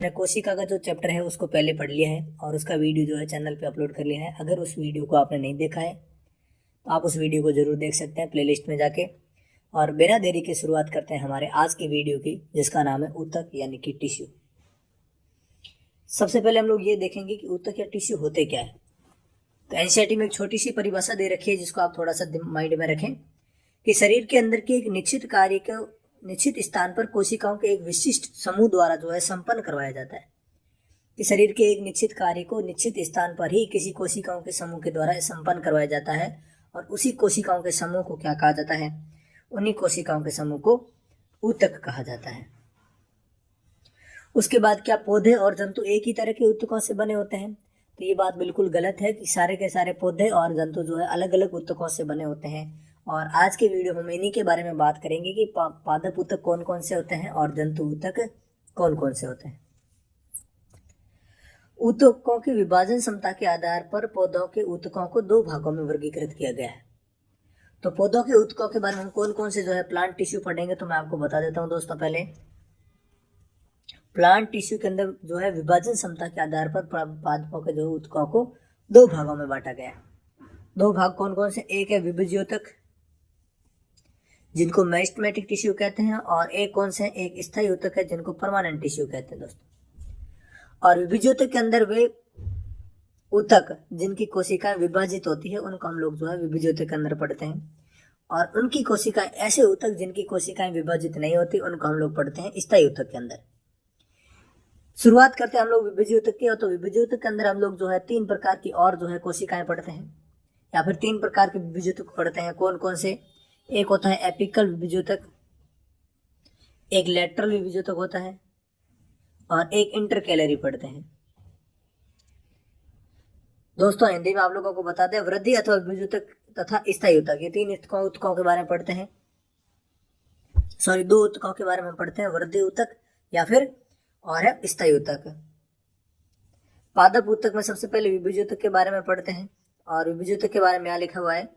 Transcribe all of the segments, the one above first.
मैंने कोशिका का जो चैप्टर है उसको पहले पढ़ लिया है और उसका वीडियो जो है चैनल पे अपलोड कर लिया है। अगर उस वीडियो को आपने नहीं देखा है तो आप उस वीडियो को जरूर देख सकते हैं प्लेलिस्ट में जाके। और बिना देरी के शुरुआत करते हैं हमारे आज की वीडियो की, जिसका नाम है ऊतक यानी कि टिश्यू। सबसे पहले हम लोग ये देखेंगे कि ऊतक या टिश्यू होते क्या है। तो एनसीईआरटी में एक छोटी सी परिभाषा दे रखी है जिसको आप थोड़ा सा माइंड में रखें कि शरीर के अंदर के एक निश्चित कार्य को निश्चित स्थान पर कोशिकाओं के एक विशिष्ट समूह द्वारा जो है संपन्न करवाया जाता है। कि शरीर के एक निश्चित कार्य को निश्चित स्थान पर ही किसी कोशिकाओं के समूह के द्वारा संपन्न करवाया जाता है और उसी कोशिकाओं के समूह को क्या कहा जाता है, उन्हीं कोशिकाओं के समूह को ऊतक कहा जाता है। उसके बाद क्या पौधे और जंतु एक ही तरह के ऊतकों से बने होते हैं? तो ये बात बिल्कुल गलत है कि सारे के सारे पौधे और जंतु जो है अलग अलग ऊतकों से बने होते हैं। और आज के वीडियो में हम इन्हीं के बारे में बात करेंगे कि पादप ऊतक कौन कौन से होते हैं और जंतु ऊतक कौन कौन से होते हैं। ऊतकों की विभाजन क्षमता के आधार पर पौधों के ऊतकों को दो भागों में वर्गीकृत किया गया है। तो पौधों के ऊतकों के बारे में हम कौन कौन से जो है प्लांट टिश्यू पढ़ेंगे, तो मैं आपको बता देता हूं दोस्तों। पहले प्लांट टिश्यू के अंदर जो है विभाजन क्षमता के आधार पर पादपों के जो ऊतकों को दो भागों में बांटा गया है। दो भाग कौन कौन से? एक है विभज्योतक जिनको मेरिस्टेमेटिक टिश्यू कहते हैं, और एक कौन से? एक स्थायी ऊतक है जिनको परमानेंट टिश्यू कहते हैं दोस्तों। और विभज्योतक के अंदर वे ऊतक जिनकी कोशिकाएं विभाजित होती है उनको हम लोग जो है विभज्योतक के अंदर पढ़ते हैं। और उनकी कोशिकाएं ऐसे ऊतक जिनकी कोशिकाएं विभाजित नहीं होती उनको हम लोग पढ़ते हैं स्थायी ऊतक के अंदर। शुरुआत करते हैं हम लोग विभज्योतक की। तो विभज्योतक के अंदर हम लोग जो है तीन प्रकार की और जो है कोशिकाएं पढ़ते हैं, या फिर तीन प्रकार के विभज्योतक पढ़ते हैं। कौन कौन से? एक होता है एपिकल विभज्योतक, एक लेटरल विभज्योतक होता है, और एक इंटरकैलरी पढ़ते हैं। दोस्तों हिंदी में आप लोगों को बता दें, वृद्धि अथवा विभज्योतक तथा स्थायी ऊतक, ये तीन ऊतकों के बारे में पढ़ते हैं। सॉरी, दो ऊतकों के बारे में पढ़ते हैं, वृद्धि ऊतक या फिर और है स्थायी ऊतक। पादप ऊतक में सबसे पहले विभज्योतक के बारे में पढ़ते हैं। और विभज्योतक के बारे में यहाँ लिखा हुआ है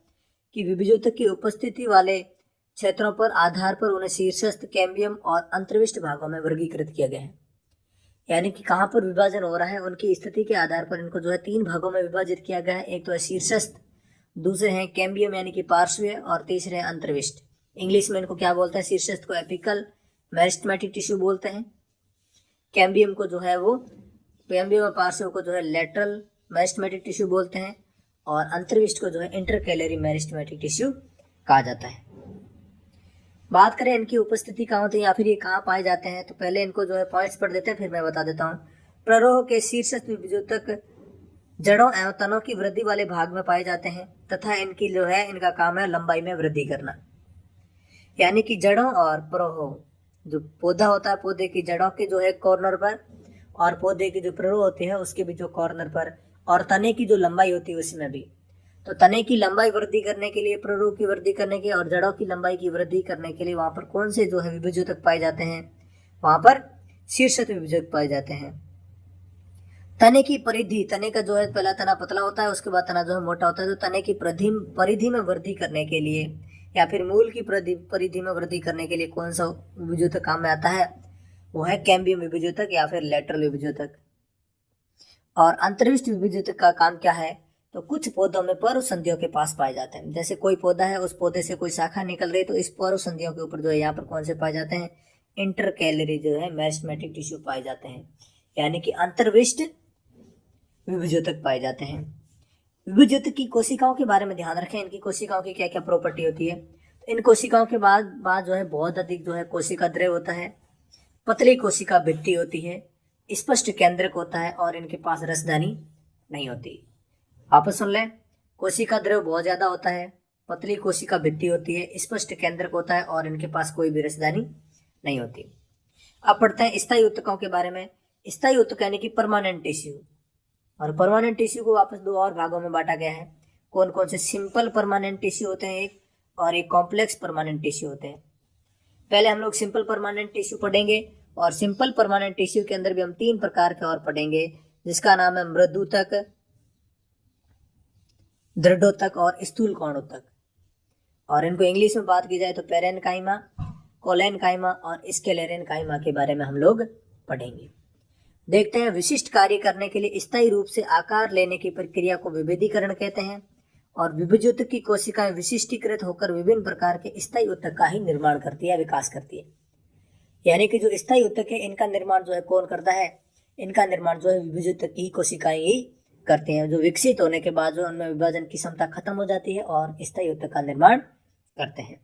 कि विभज्योतक की उपस्थिति वाले क्षेत्रों पर आधार पर उन्हें शीर्षस्थ, कैम्बियम और अंतर्विष्ट भागों में वर्गीकृत किया गया है। यानी कि कहाँ पर विभाजन हो रहा है उनकी स्थिति के आधार पर इनको जो है तीन भागों में विभाजित किया गया है। एक तो है शीर्षस्थ, दूसरे हैं कैम्बियम यानी कि पार्श्वीय, और तीसरे हैं अंतर्विष्ट। इंग्लिश में इनको क्या बोलते हैं? शीर्षस्थ को एपिकल मेरिस्टेमेटिक टिश्यू बोलते हैं, कैम्बियम को जो है वो कैम्बियम और पार्श्व को जो है लेटरल मेरिस्टेमेटिक टिश्यू बोलते हैं, और अंतर्विष्ट को जो है इंटरकैलरी मेरिस्टेमेटिक टिश्यू कहा जाता है। बात करें इनकी उपस्थिति कहाँ होती है या फिर ये कहाँ पाए जाते हैं, तो पहले इनको जो है पॉइंट्स पढ़ देते हैं, फिर मैं बता देता हूँ। प्ररोह के शीर्षस्थ विभज्योतक जड़ों एवं तनों की वृद्धि वाले भाग में पाए जाते हैं तथा इनकी जो है इनका काम है लंबाई में वृद्धि करना। यानी कि जड़ों और प्ररोह, जो पौधा होता है पौधे की जड़ों के जो है कॉर्नर पर, और पौधे की जो प्ररोह होती है उसके भी जो कॉर्नर पर, और तने की जो लंबाई होती है उसमें भी। तो तने की लंबाई वृद्धि करने के लिए, प्ररोह की वृद्धि करने के और जड़ों की लंबाई की वृद्धि करने के लिए वहां पर कौन से जो है विभज्योतक पाए जाते हैं? वहां पर शीर्षस्थ विभज्योतक पाए जाते हैं। तने की परिधि, तने का जो है पहला तना पतला होता है, उसके बाद तना जो है मोटा होता है। तो तने की परिधि में वृद्धि करने के लिए या फिर मूल की परिधि में वृद्धि करने के लिए कौन सा विभज्योतक काम में आता है? वो है कैम्बियम विभज्योतक या फिर लेटरल विभज्योतक। और अंतर्विष्ट विभज्योतक का काम क्या है? तो कुछ पौधों में पर्व संधियों के पास पाए जाते हैं। जैसे कोई पौधा है, उस पौधे से कोई शाखा निकल रही, तो इस पर्व संधियों के ऊपर जो है यहाँ पर कौन से पाए जाते हैं? इंटरकैलरी जो है मेरिस्टेमेटिक टिश्यू पाए जाते हैं, यानी कि अंतर्विष्ट विभज्योतक पाए जाते हैं। विभज्योतक की कोशिकाओं के बारे में ध्यान रखें, इनकी कोशिकाओं की क्या क्या प्रॉपर्टी होती है। तो इन कोशिकाओं के बाद जो है बहुत अधिक जो है कोशिका द्रव्य होता है, पतली कोशिका भित्ति होती है, स्पष्ट केंद्रक होता है, और इनके पास रसदानी नहीं होती। वापस सुन लें, कोशिका द्रव्य बहुत ज्यादा होता है, पतली कोशिका भित्ति होती है, स्पष्ट केंद्रक होता है, और इनके पास कोई भी रसदानी नहीं होती। अब पढ़ते हैं स्थायी ऊतकों के बारे में। स्थायी ऊतक यानी कि परमानेंट टिश्यू, और परमानेंट टिश्यू को वापस दो और भागों में बांटा गया है। कौन कौन से? सिंपल परमानेंट टिश्यू होते हैं एक, और एक कॉम्प्लेक्स परमानेंट टिश्यू होते हैं। पहले हम लोग सिंपल परमानेंट टिश्यू पढ़ेंगे, और सिंपल परमानेंट टिश्यू के अंदर भी हम तीन प्रकार के और पढ़ेंगे, जिसका नाम है मृदुतक, दृढ़ोतक और स्थूल कोणोतक। और इनको इंग्लिश में बात की जाए तो पेरेनकाइमा, कोलेनकाइमा और स्क्लेरेनकाइमा के बारे में हम लोग पढ़ेंगे। देखते हैं विशिष्ट कार्य करने के लिए स्थायी रूप से आकार लेने की प्रक्रिया को विभेदीकरण कहते हैं। और विभुजूतक की कोशिकाएं विशिष्टीकृत होकर विभिन्न प्रकार के स्थायी ऊतक का ही निर्माण करती है, विकास करती है। यानी कि जो स्थायी ऊतक है इनका निर्माण जो है कौन करता है, इनका निर्माण जो है विभुजूतक की कोशिकाएं ही करती हैं, जो विकसित होने के बाद जो उनमें विभाजन की क्षमता खत्म हो जाती है और स्थायी ऊतक का निर्माण करते हैं।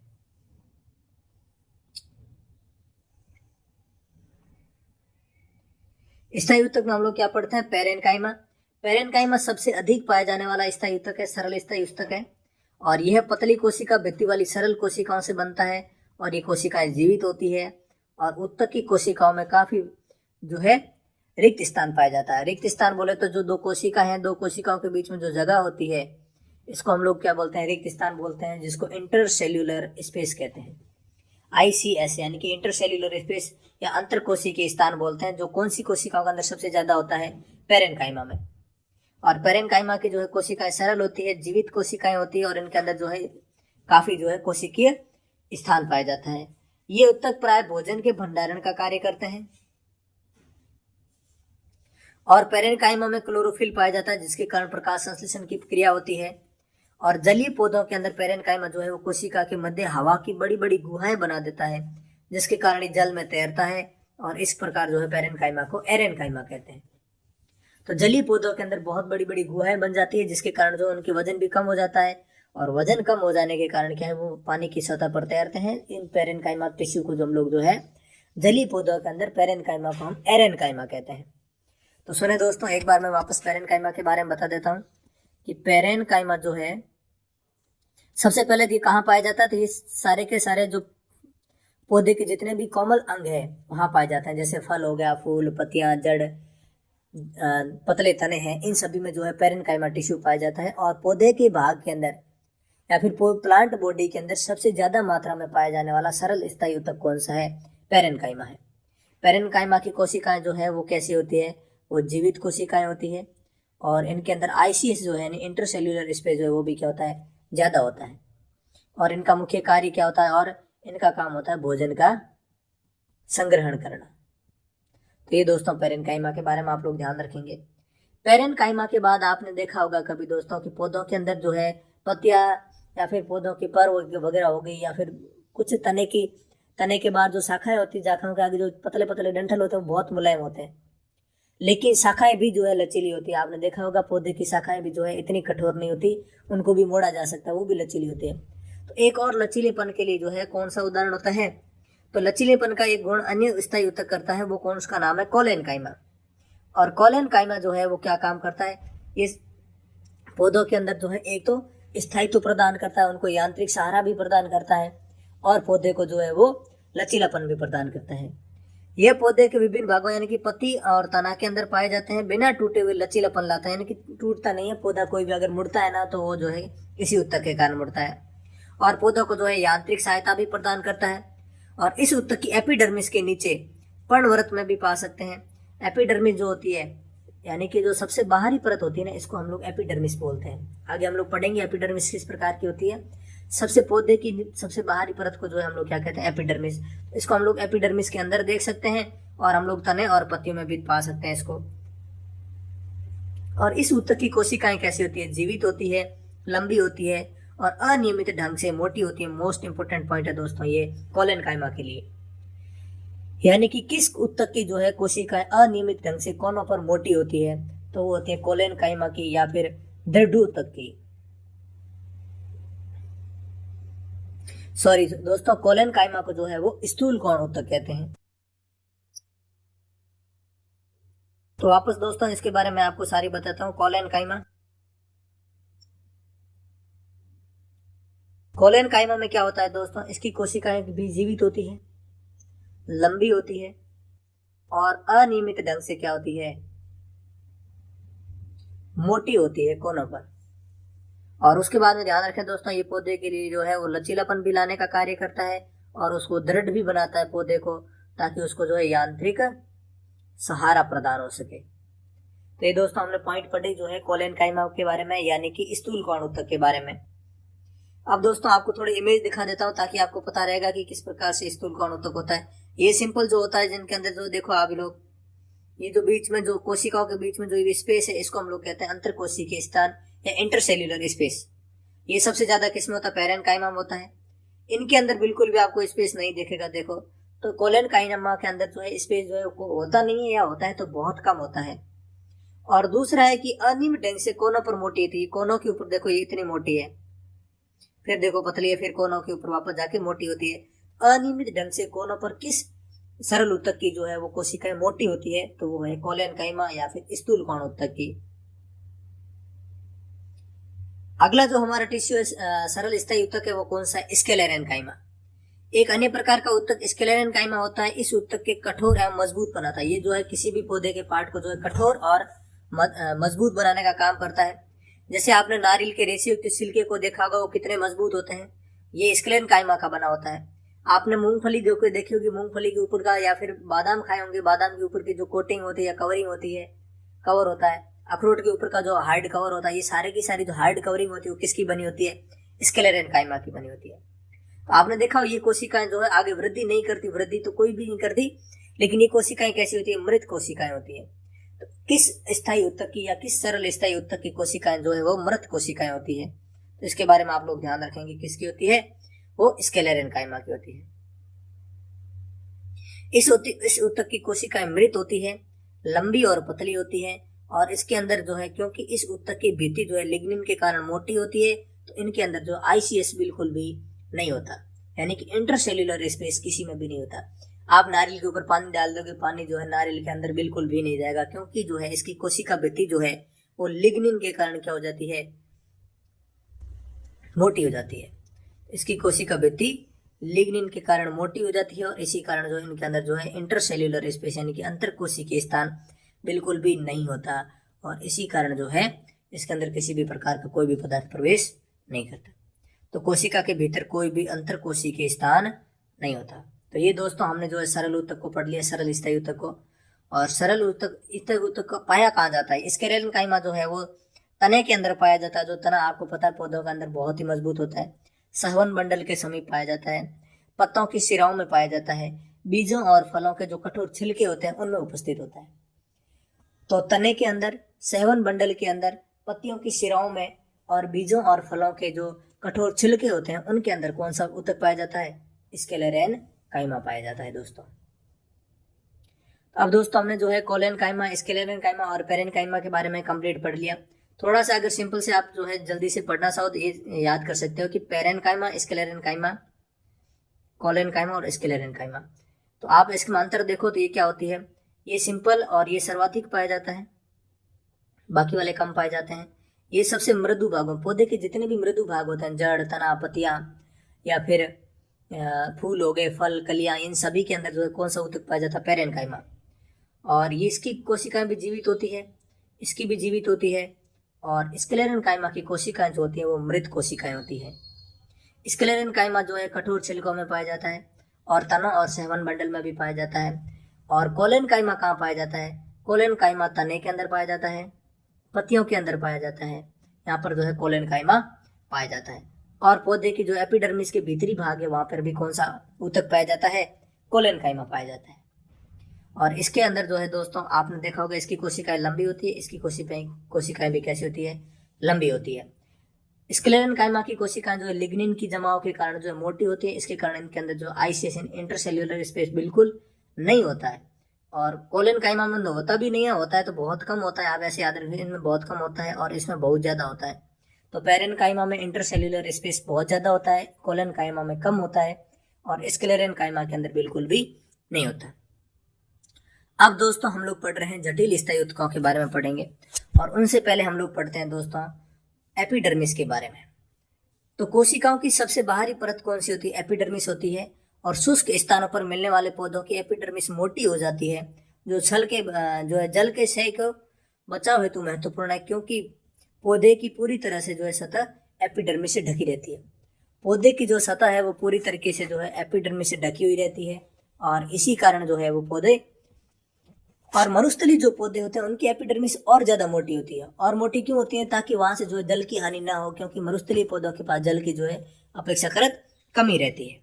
स्थायी ऊतक में हम लोग क्या पढ़ते हैं, पैरेनकाइमा। पैरेनकाइमा सबसे अधिक पाया जाने वाला स्थायी ऊतक है, सरल स्थायी ऊतक है। और यह पतली कोशिका भित्ति वाली सरल कोशिकाओं से बनता है और ये कोशिकाएं जीवित होती है। और ऊतक की कोशिकाओं में काफी जो है रिक्त स्थान पाया जाता है। रिक्त स्थान बोले तो जो दो कोशिका है, दो कोशिकाओं के बीच में जो जगह होती है इसको हम लोग क्या बोलते हैं, रिक्त स्थान बोलते हैं, जिसको इंटरसेल्यूलर स्पेस कहते हैं। ICS यानी कि इंटरसेल्यूलर स्पेस या अंतर कोशिकीय स्थान बोलते हैं, जो कौन सी कोशिकाओं के अंदर सबसे ज्यादा होता है, पैरेनकाइमा में। और पैरेनकाइमा की जो है कोशिकाएं सरल होती है, जीवित कोशिकाएं होती है और इनके अंदर जो है काफी जो है कोशिकीय स्थान पाया जाता है। ये ऊतक प्राय भोजन के भंडारण का कार्य करते हैं। और पैरेनकाइमा में क्लोरोफिल पाया जाता है, जिसके कारण प्रकाश संश्लेषण की क्रिया होती है। और जलीय पौधों के अंदर पैरेनकाइमा जो है वो कोशिका के मध्य हवा की बड़ी बड़ी गुहाएं बना देता है, जिसके कारण ये जल में तैरता है और इस प्रकार जो है पैरेनकाइमा को एरेनकाइमा कहते हैं। तो जलीय पौधों के अंदर बहुत बड़ी बड़ी गुहाएं बन जाती है, जिसके कारण जो उनकी वजन भी कम हो जाता है और वजन कम हो जाने के कारण क्या है वो पानी की सतह पर तैरते हैं। इन पैरेनकाइमा टिश्यू को जो हम लोग जो है जलीय पौधों के अंदर पैरेनकाइमा को हम एरेनकाइमा कहते हैं। तो सुने दोस्तों, एक बार मैं वापस पैरेनकाइमा के बारे में बता देता हूँ कि पैरेनकाइमा जो है सबसे पहले ये कहाँ पाया जाता है, तो ये सारे के सारे जो पौधे के जितने भी कोमल अंग है वहां पाए जाते हैं, जैसे फल हो गया, फूल, पत्तियां, जड़, पतले तने हैं, इन सभी में जो है पैरेनकाइमा टिश्यू पाया जाता है। और पौधे के भाग के अंदर या फिर प्लांट बॉडी के अंदर सबसे ज्यादा मात्रा में पाया जाने वाला सरल स्थायी ऊतक कौन सा है, पैरेनकाइमा है। पैरेनकाइमा की कोशिकाएं जो है वो कैसी होती है, वो जीवित कोशिकाएं होती है और इनके अंदर ICS जो है इंटरसेल्यूलर स्पेस जो है वो भी क्या होता है, ज्यादा होता है। और इनका मुख्य कार्य क्या होता है, और इनका काम होता है भोजन का संग्रहण करना। तो ये दोस्तों पैरेनकाइमा के बारे में आप लोग ध्यान रखेंगे। पैरेनकाइमा के बाद आपने देखा होगा कभी दोस्तों कि पौधों के अंदर जो है पत्तियां या फिर पौधों की पर वगैरह हो गई या फिर कुछ तने के बाद जो शाखाएं होती, शाखाओं के आगे जो पतले पतले डंठल होते हैं वो बहुत मुलायम होते हैं, लेकिन शाखाएं भी जो है लचीली होती है। आपने देखा होगा पौधे की शाखाएं भी जो है इतनी कठोर नहीं होती, उनको भी मोड़ा जा सकता है, वो भी लचीली होती है। तो एक और लचीलेपन के लिए जो है कौन सा उदाहरण होता है, तो लचीलेपन का एक गुण अन्य स्थायी ऊतक करता है, वो कौन, उसका नाम है कोलेनकाइमा। और कोलेनकाइमा जो है वो क्या काम करता है, ये पौधों के अंदर जो है एक तो स्थायित्व प्रदान करता है, उनको यांत्रिक सहारा भी प्रदान करता है और पौधे को जो है वो लचीलापन भी प्रदान करता है। यह पौधे के विभिन्न भागों यानी कि पत्ती और तना के अंदर पाए जाते हैं, बिना टूटे हुए लचीलापन लाता है, यानी कि टूटता नहीं है पौधा, कोई भी अगर मुड़ता है ना तो वो जो है इसी ऊतक के कारण मुड़ता है। और पौधों को जो है यांत्रिक सहायता भी प्रदान करता है। और इस ऊतक की एपिडर्मिस के नीचे पर्णवृत्त में भी पा सकते हैं। एपिडर्मिस जो होती है यानी कि जो सबसे बाहरी परत होती है ना, इसको हम लोग एपिडर्मिस बोलते हैं। आगे हम लोग पढ़ेंगे एपिडर्मिस किस प्रकार की होती है। सबसे पौधे की सबसे बाहरी परत को जो है हम लोग क्या कहते हैं, एपिडर्मिस। इसको हम लोग एपिडर्मिस के अंदर देख सकते हैं और हम लोग तने और पत्तियों में भी पा सकते हैं इसको। और इस ऊतक की कोशिकाएं कैसी होती है, जीवित होती है, लंबी होती है और अनियमित ढंग से मोटी होती है। मोस्ट इंपोर्टेंट पॉइंट है दोस्तों ये कोलेनकाइमा के लिए, यानी कि किस ऊतक की जो है कोशिकाएं अनियमित ढंग से कोनों पर मोटी होती है, तो वो होती है कोलेनकाइमा की या फिर दृढ़ ऊतक की। सॉरी दोस्तों, कोलेनकाइमा को जो है वो स्थूल कोण ऊतक कहते हैं। तो वापस दोस्तों इसके बारे में आपको सारी बताता हूँ। कोलेनकाइमा में क्या होता है दोस्तों, इसकी कोशिकाएं भी जीवित होती है, लंबी होती है और अनियमित ढंग से क्या होती है, मोटी होती है कोनों पर। और उसके बाद में ध्यान रखें दोस्तों, ये पौधे के लिए जो है वो लचीलापन भी लाने का कार्य करता है और उसको दृढ़ भी बनाता है पौधे को, ताकि उसको जो है यांत्रिक सहारा प्रदान हो सके। तो ये दोस्तों हमने पॉइंट पढ़े जो है कोलेनकाइमा के बारे में, यानी कि स्थूल कोण ऊतक के बारे में। अब दोस्तों आपको थोड़ी इमेज दिखा देता हूँ ताकि आपको पता रहेगा कि किस प्रकार से स्थूल कोण ऊतक होता है। ये सिंपल जो होता है जिनके अंदर जो देखो आप लोग, ये जो बीच में जो कोशिकाओं के बीच में जो ये स्पेस है इसको हम लोग कहते हैं अंतर कोशिकीय स्थान या इंटरसेल्यूलर स्पेस। ये सबसे ज्यादा किसमें होता है? पैरेनकाइमा में होता है। इनके अंदर बिल्कुल भी आपको स्पेस नहीं दिखेगा। देखो तो कोलेनकाइमा के अंदर जो है स्पेस जो है वो होता नहीं है, या होता है तो बहुत कम होता है। और दूसरा है कि अनियमित ढंग से कोनों पर मोटी थी। कोनों के ऊपर देखो ये इतनी मोटी है, फिर देखो पतली है, फिर कोनों के ऊपर वापस जाके मोटी होती है। अनियमित ढंग से कोनों पर किस सरल ऊतक की जो है वो कोशिकाएं मोटी होती है? तो वो है कोलेनकाइमा या फिर स्थूल कोण ऊतक की। अगला जो हमारा टिश्यू है सरल स्थायी ऊतक है वो कौन सा है? स्क्लेरेनकाइमा। एक अन्य प्रकार का ऊतक स्क्लेरेनकाइमा होता है। इस ऊतक के कठोर एवं मजबूत बनाता है। ये जो है किसी भी पौधे के पार्ट को जो है कठोर और मजबूत बनाने का काम करता है। जैसे आपने नारियल के रेशे युक्त छिलके को देखा होगा, वो कितने मजबूत होते हैं, ये स्क्लेरेनकाइमा का बना होता है। आपने मूंगफली देखी होगी, मूंगफली के ऊपर का, या फिर बादाम खाए होंगे, बादाम के ऊपर की जो कोटिंग होती है या कवरिंग होती है, कवर होता है, अखरोट के ऊपर का जो हार्ड कवर होता है, ये सारे की सारी जो हार्ड कवरिंग होती है वो किसकी बनी होती है? स्क्लेरेनकाइमा की बनी होती है। तो आपने देखा ये कोशिकाएं जो है आगे वृद्धि नहीं करती, वृद्धि तो कोई भी नहीं करती, लेकिन ये कोशिकाएं कैसी होती है? मृत कोशिकाएं होती है। तो किस स्थायी ऊतक की या किस सरल स्थायी ऊतक की कोशिकाएं जो है वो मृत कोशिकाएं होती है? तो इसके बारे में आप लोग ध्यान रखेंगे, किसकी होती है? वो स्क्लेरेनकाइमा की होती है। इस ऊतक की कोशिकाएं मृत होती है, लंबी और पतली होती है, और इसके अंदर जो है क्योंकि इस ऊतक की भित्ति जो है लिग्निन के कारण मोटी होती है, तो इनके अंदर जो आईसीएस बिल्कुल भी नहीं होता, यानी कि इंटरसेल्यूलर स्पेस किसी में भी नहीं होता। आप नारियल के ऊपर पानी डाल दोगे, पानी जो है नारियल के अंदर बिल्कुल भी नहीं जाएगा, क्योंकि जो है इसकी कोशिका भित्ति जो है वो लिग्निन के कारण क्या हो जाती है? मोटी हो जाती है। इसकी कोशिका भित्ति लिग्निन के कारण मोटी हो जाती है, और इसी कारण जो इनके अंदर जो है इंटरसेल्यूलर स्पेस यानी कि अंतर कोशिकीय स्थान बिल्कुल भी नहीं होता, और इसी कारण जो है इसके अंदर किसी भी प्रकार का कोई भी पदार्थ प्रवेश नहीं करता। तो कोशिका के भीतर कोई भी अंतर कोशिकीय स्थान नहीं होता। तो ये दोस्तों हमने जो है सरल ऊतक को पढ़ लिया, सरल स्थायी ऊतक को। और सरल ऊतक का पाया कहाँ जाता है? स्क्लेरेनकाइमा जो है वो तने के अंदर पाया जाता है। जो तना आपको पता है पौधों के अंदर बहुत ही मजबूत होता है। सहवन मंडल के समीप पाया जाता है, पत्तों की शिराओं में पाया जाता है, बीजों और फलों के जो कठोर छिलके होते हैं उनमें उपस्थित होता है। तो तने के अंदर, सहवन मंडल के अंदर, पत्तियों की शिराओं में और बीजों और फलों के जो कठोर छिलके होते हैं उनके अंदर कौन सा ऊतक पाया जाता है? स्क्लेरेनकाइमा पाया जाता है दोस्तों। अब दोस्तों हमने जो है कोलेनकाइमा, स्क्लेरेनकाइमा और पेरेनकाइमा के बारे में कंप्लीट पढ़ लिया। थोड़ा सा अगर सिंपल से आप जो है जल्दी से पढ़ना चाहो तो ये याद कर सकते हो कि पेरेनकाइमा, स्क्लेरेनकाइमा, कोलेनकाइमा और स्क्लेरेनकाइमा। तो आप इसके में अंतर देखो तो ये क्या होती है? ये सिंपल और ये सर्वाधिक पाया जाता है, बाकी वाले कम पाए जाते हैं। ये सबसे मृदु भागों, पौधे के जितने भी मृदु भाग होते हैं, जड़, तना, पत्तियां या फिर फूल हो गए, फल, कलियां, इन सभी के अंदर जो है कौन सा ऊतक पाया जाता है? पेरेनकाइमा। और ये इसकी कोशिकाएं भी जीवित होती है, इसकी भी जीवित होती है, और स्क्लेरेनकाइमा की कोशिकाएं जो होती है वो मृत कोशिकाएं होती है। स्क्लेरेनकाइमा जो है कठोर छिलकों में पाया जाता है, और तनों और सहवन मंडल में भी पाया जाता है। और कोलेनकाइमा कहाँ पाया जाता है? कोलेनकाइमा तने के अंदर पाया जाता है, पत्तियों के अंदर पाया जाता है, यहाँ पर जो है कोलेनकाइमा पाया जाता है। और पौधे की जो एपिडर्मिस के भीतरी भाग है वहां पर भी कौन सा ऊतक पाया जाता है? कोलेनकाइमा पाया जाता है। और इसके अंदर जो है दोस्तों आपने देखा होगा इसकी कोशिकाएं लंबी होती है, इसकी कोशिकाएं भी कैसी होती है? लंबी होती है। स्क्लेरेनकाइमा की कोशिकाएं जो है लिग्निन की जमाव के कारण जो है मोटी होती है, इसके कारण इनके अंदर जो आईसीएस इंटरसेल्यूलर स्पेस बिल्कुल नहीं होता है। और कोलेनकाइमा में होता भी नहीं है, होता है तो बहुत कम होता है। आप ऐसे याद रखिए, इनमें बहुत कम होता है और इसमें बहुत ज्यादा होता है। तो पेरेनकाइमा में इंटरसेल्यूलर स्पेस बहुत ज्यादा होता है, कोलेनकाइमा में कम होता है, और स्क्लेरेनकाइमा के अंदर बिल्कुल भी नहीं होता। अब दोस्तों हम लोग पढ़ रहे हैं जटिल स्थायी ऊतकों के बारे में पढ़ेंगे, और उनसे पहले हम लोग पढ़ते हैं दोस्तों एपिडर्मिस के बारे में। तो कोशिकाओं की सबसे बाहरी परत कौन सी होती है? एपिडर्मिस होती है। और शुष्क स्थानों पर मिलने वाले पौधों की एपिडर्मिस मोटी हो जाती है, जो जल के क्षय को बचाव हेतु महत्वपूर्ण है, क्योंकि पौधे की पूरी तरह से जो है सतह एपिडर्मिस से ढकी रहती है। पौधे की जो सतह है वो पूरी तरीके से जो है एपिडर्मिस से ढकी हुई रहती है, और इसी कारण जो है वो पौधे और मरुस्थलीय जो पौधे होते हैं उनकी एपिडर्मिस और ज्यादा मोटी होती है। और मोटी क्यों होती है? ताकि वहां से जो है जल की हानि ना हो, क्योंकि मरुस्थलीय पौधों के पास जल की जो है अपेक्षाकृत कमी रहती है।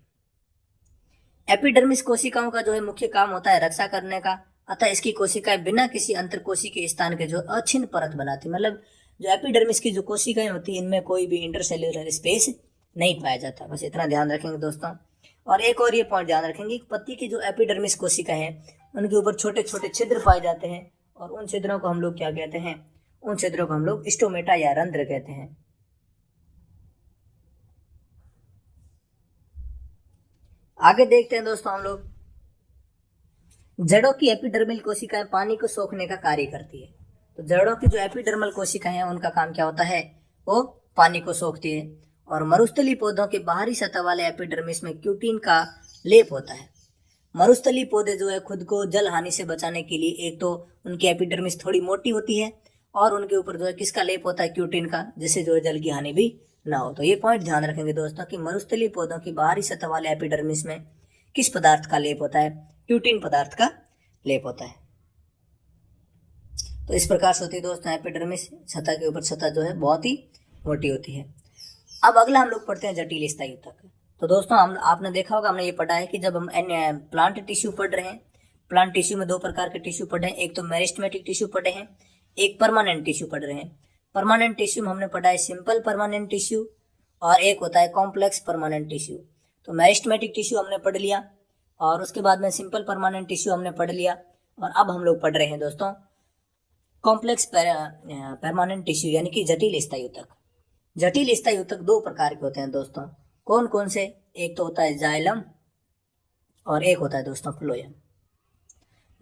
एपिडर्मिस कोशिकाओं का जो है मुख्य काम होता है रक्षा करने का, अतः इसकी कोशिकाएं बिना किसी अंतर कोशिकीय स्थान के जो अछिन्न परत बनाती, मतलब जो एपिडर्मिस की जो कोशिकाएं होती है इनमें कोई भी इंटरसेल्यूलर स्पेस नहीं पाया जाता। बस इतना ध्यान रखेंगे दोस्तों। और एक और ये पॉइंट ध्यान रखेंगे कि पत्ती की जो एपिडर्मिस कोशिकाएं हैं उनके ऊपर छोटे छोटे छिद्र पाए जाते हैं और उन छिद्रों को हम लोग क्या कहते हैं, उन छिद्रों को हम लोग स्टोमेटा या रंध्र कहते हैं। आगे देखते हैं दोस्तों हम लोग, जड़ों की एपिडर्मल कोशिकाएं पानी को सोखने का कार्य करती है। तो जड़ों की जो एपिडर्मल कोशिकाएं हैं उनका काम क्या होता है, वो पानी को सोखती है। और मरुस्थली पौधों के बाहरी सतह वाले एपिडर्मिस में क्यूटिन का लेप होता है। मरुस्थली पौधे जो है खुद को जल हानि से बचाने के लिए एक तो उनकी एपिडर्मिस थोड़ी मोटी होती है और उनके ऊपर जो है किसका लेप होता है, क्यूटिन का, जिससे जो है जल की हानि भी ना हो। तो ये पॉइंट ध्यान रखेंगे दोस्तों कि मरुस्थली पौधों की बाहरी सतह वाले एपिडर्मिस में किस पदार्थ का लेप होता है, क्यूटिन पदार्थ का लेप होता है। तो इस प्रकार से होती है दोस्तों एपिडर्मिस, सतह के ऊपर सतह जो है बहुत ही मोटी होती है। अब अगला हम लोग पढ़ते हैं जटिल स्थायी ऊतक। तो दोस्तों आपने देखा होगा, हमने ये पढ़ा है कि जब हम प्लांट टिश्यू पढ़ रहे हैं, प्लांट टिश्यू में दो प्रकार के टिश्यू पढ़े हैं, एक तो मेरिस्टेमेटिक टिश्यू पढ़े हैं, एक परमानेंट टिश्यू पढ़ रहे हैं। परमानेंट टिश्यू में हमने पढ़ा है सिंपल परमानेंट टिश्यू और एक होता है कॉम्प्लेक्स परमानेंट टिश्यू। तो मेरिस्टेमेटिक टिश्यू हमने पढ़ लिया और उसके बाद में सिंपल परमानेंट टिश्यू हमने पढ़ लिया और अब हम लोग पढ़ रहे हैं दोस्तों कॉम्प्लेक्स परमानेंट टिश्यू यानी कि जटिल स्थायी ऊतक। जटिल स्थायी ऊतक दो प्रकार के होते हैं दोस्तों, कौन कौन से, एक तो होता है जाइलम और एक होता है दोस्तों फ्लोएम।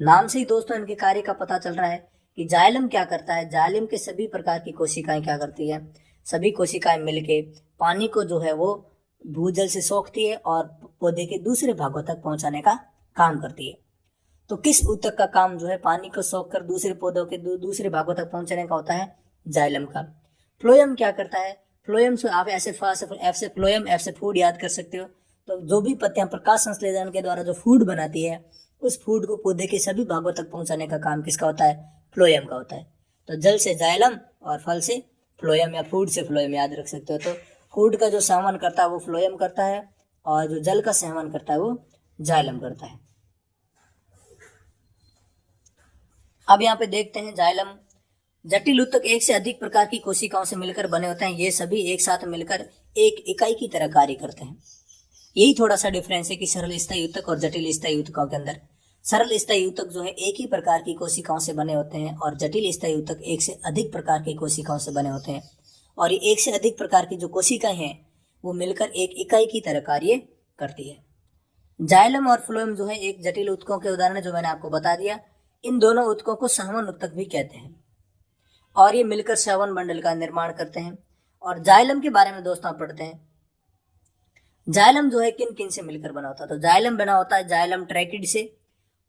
नाम से ही दोस्तों इनके कार्य का पता चल रहा है कि जाइलम क्या करता है, जाइलम के सभी प्रकार की कोशिकाएं क्या करती है, सभी कोशिकाएं मिलके पानी को जो है वो भूजल से सोखती है और पौधे के दूसरे भागों तक पहुंचाने का काम करती है। तो किस ऊतक का काम जो है पानी को सोख कर दूसरे पौधों के दूसरे भागों तक पहुंचाने का होता है, जाइलम का। फ्लोएम क्या करता है, फ्लोएम से आप ऐसे एफ से फ्लोएम, एफ से फूड याद कर सकते हो। तो जो भी पत्तियां प्रकाश संश्लेषण के द्वारा जो फूड बनाती है उस फूड को पौधे के सभी भागों तक पहुंचाने का काम किसका होता है, फ्लोएम का होता है। तो जल से जाइलम और फल से फ्लोएम या फूड से फ्लोएम याद रख सकते हो। तो फूड का जो सेवन करता है वो फ्लोएम करता है और जो जल का सेवन करता है वो जाइलम करता है। अब यहाँ पे देखते हैं जाइलम। जटिल ऊतक एक से अधिक प्रकार की कोशिकाओं से मिलकर बने होते हैं, ये सभी एक साथ मिलकर एक इकाई की तरह कार्य करते हैं। यही थोड़ा सा डिफरेंस है कि सरल स्थायी ऊतक और जटिल स्थायी ऊतकों के अंदर। सरल स्थायी ऊतक जो है एक ही प्रकार की कोशिकाओं से बने होते हैं और जटिल स्थायी ऊतक एक से अधिक प्रकार की कोशिकाओं से बने होते हैं और ये एक से अधिक प्रकार की जो कोशिकाएं हैं वो मिलकर एक इकाई की तरह कार्य करती है। जाइलम और फ्लोएम जो है एक जटिल ऊतकों के उदाहरण जो मैंने आपको बता दिया। इन दोनों ऊतकों को संवहन ऊतक भी कहते हैं और ये मिलकर संवहन मंडल का निर्माण करते हैं। और जाइलम के बारे में दोस्तों आप पढ़ते हैं, जाइलम जो है किन किन से मिलकर बना होता है। तो जाइलम बना होता है जाइलम ट्रैकिड से,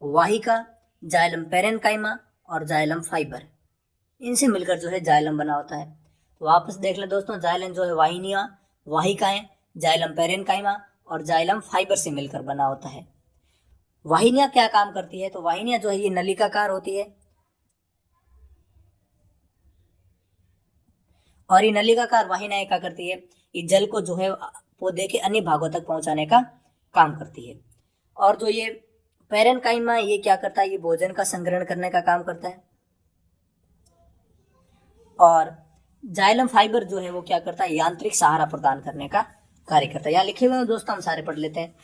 वाहिका, जाइलम पेरेन्काइमा और जाइलम फाइबर, इनसे मिलकर जो है जाइलम बना होता है। तो वापस देख लें दोस्तों, जाइलम जो है वाहिनियां, वाहिकाएं, जाइलम पेरेन्काइमा और जाइलम फाइबर से मिलकर बना होता है। वाहिनियां क्या काम करती है, तो वाहिनियां जो है ये नलिकाकार होती है और ये नलिकाकार वाहिनियां क्या करती है, ये जल को जो है पौधे के अन्य भागों तक पहुंचाने का काम करती है। और जो ये पेरेन्काइमा ये क्या करता है, ये भोजन का संग्रहण करने का काम करता है। और जाइलम फाइबर जो है वो क्या करता है, यांत्रिक सहारा प्रदान करने का कार्य करता है। यहाँ लिखे हुए हैं दोस्तों, हम सारे पढ़ लेते हैं।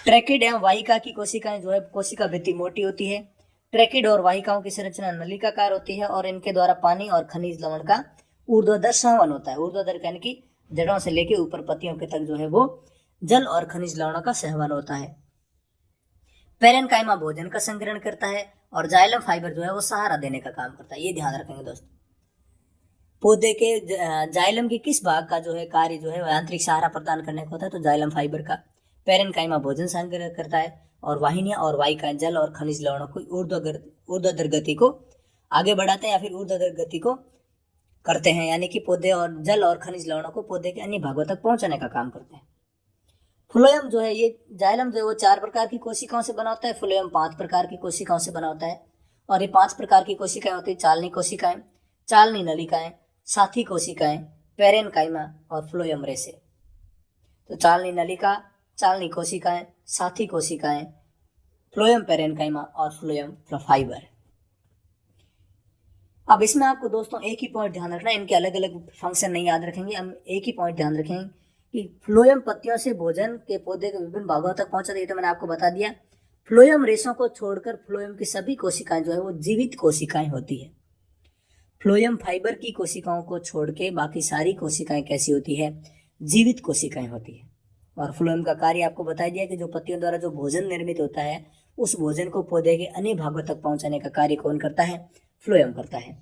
ट्रैकिड एवं वाहिका की कोशिकाएं जो है कोशिका भित्ति मोटी होती है। ट्रैकिड और वाहिकाओं की संरचना नलिकाकार होती है और इनके द्वारा पानी और खनिज लवण का ऊर्ध्वाधर संवहन होता है। ऊर्ध्वाधर यानी कि जड़ों से लेके ऊपर पत्तियों के तक जो है वो जल और खनिज लवणों का संवहन होता है। पेरेन्काइमा भोजन का संग्रहण करता है और जाइलम फाइबर जो है वो सहारा देने का काम करता है। ये ध्यान रखेंगे दोस्तों। पौधे के जाइलम के किस भाग का जो है कार्य जो है यांत्रिक सहारा प्रदान करने का होता है, तो जाइलम फाइबर का। पेरेन्काइमा भोजन संग्रह करता है और वाहिनियां और वाहिकाएं जल और खनिज लवणों को ऊर्ध्वाधर गति को आगे बढ़ाते हैं या फिर ऊर्ध्वाधर गति को करते हैं, यानी कि पौधे और जल और खनिज लवणों को पौधे के अन्य भागों तक पहुंचाने का काम करते हैं। फ्लोएम जो है, ये जाइलम जो है वो 4 प्रकार की कोशिकाओं से बना होता है, फ्लोएम 5 प्रकार की कोशिकाओं से बना होता है। और ये 5 प्रकार की कोशिकाएं होती है, चालनी कोशिकाएं, चालनी नलिकाएं, साथी कोशिकाएं, पेरेन्काइमा और फ्लोएम रेसे। तो चालनी नलिका, चालनी कोशिकाएं, साथी कोशिकाएं, फ्लोएम पेरेन्काइमा और फ्लोएम फाइबर। अब इसमें आपको दोस्तों एक ही पॉइंट ध्यान रखना है, इनके अलग अलग फंक्शन नहीं याद रखेंगे, हम एक ही पॉइंट ध्यान रखेंगे कि फ्लोएम पत्तियों से भोजन के पौधे के विभिन्न भागों तक पहुंचा, ये तो मैंने आपको बता दिया। फ्लोएम रेशों को छोड़कर फ्लोएम की सभी कोशिकाएं जो है वो जीवित कोशिकाएं होती है। फ्लोएम फाइबर की कोशिकाओं को छोड़ के बाकी सारी कोशिकाएं कैसी होती है? जीवित कोशिकाएं होती है। और फ्लोएम का कार्य आपको बता दिया कि जो पत्तियों द्वारा जो भोजन निर्मित होता है उस भोजन को पौधे के अन्य भागों तक पहुंचाने का कार्य कौन करता है? फ्लोएम करता है।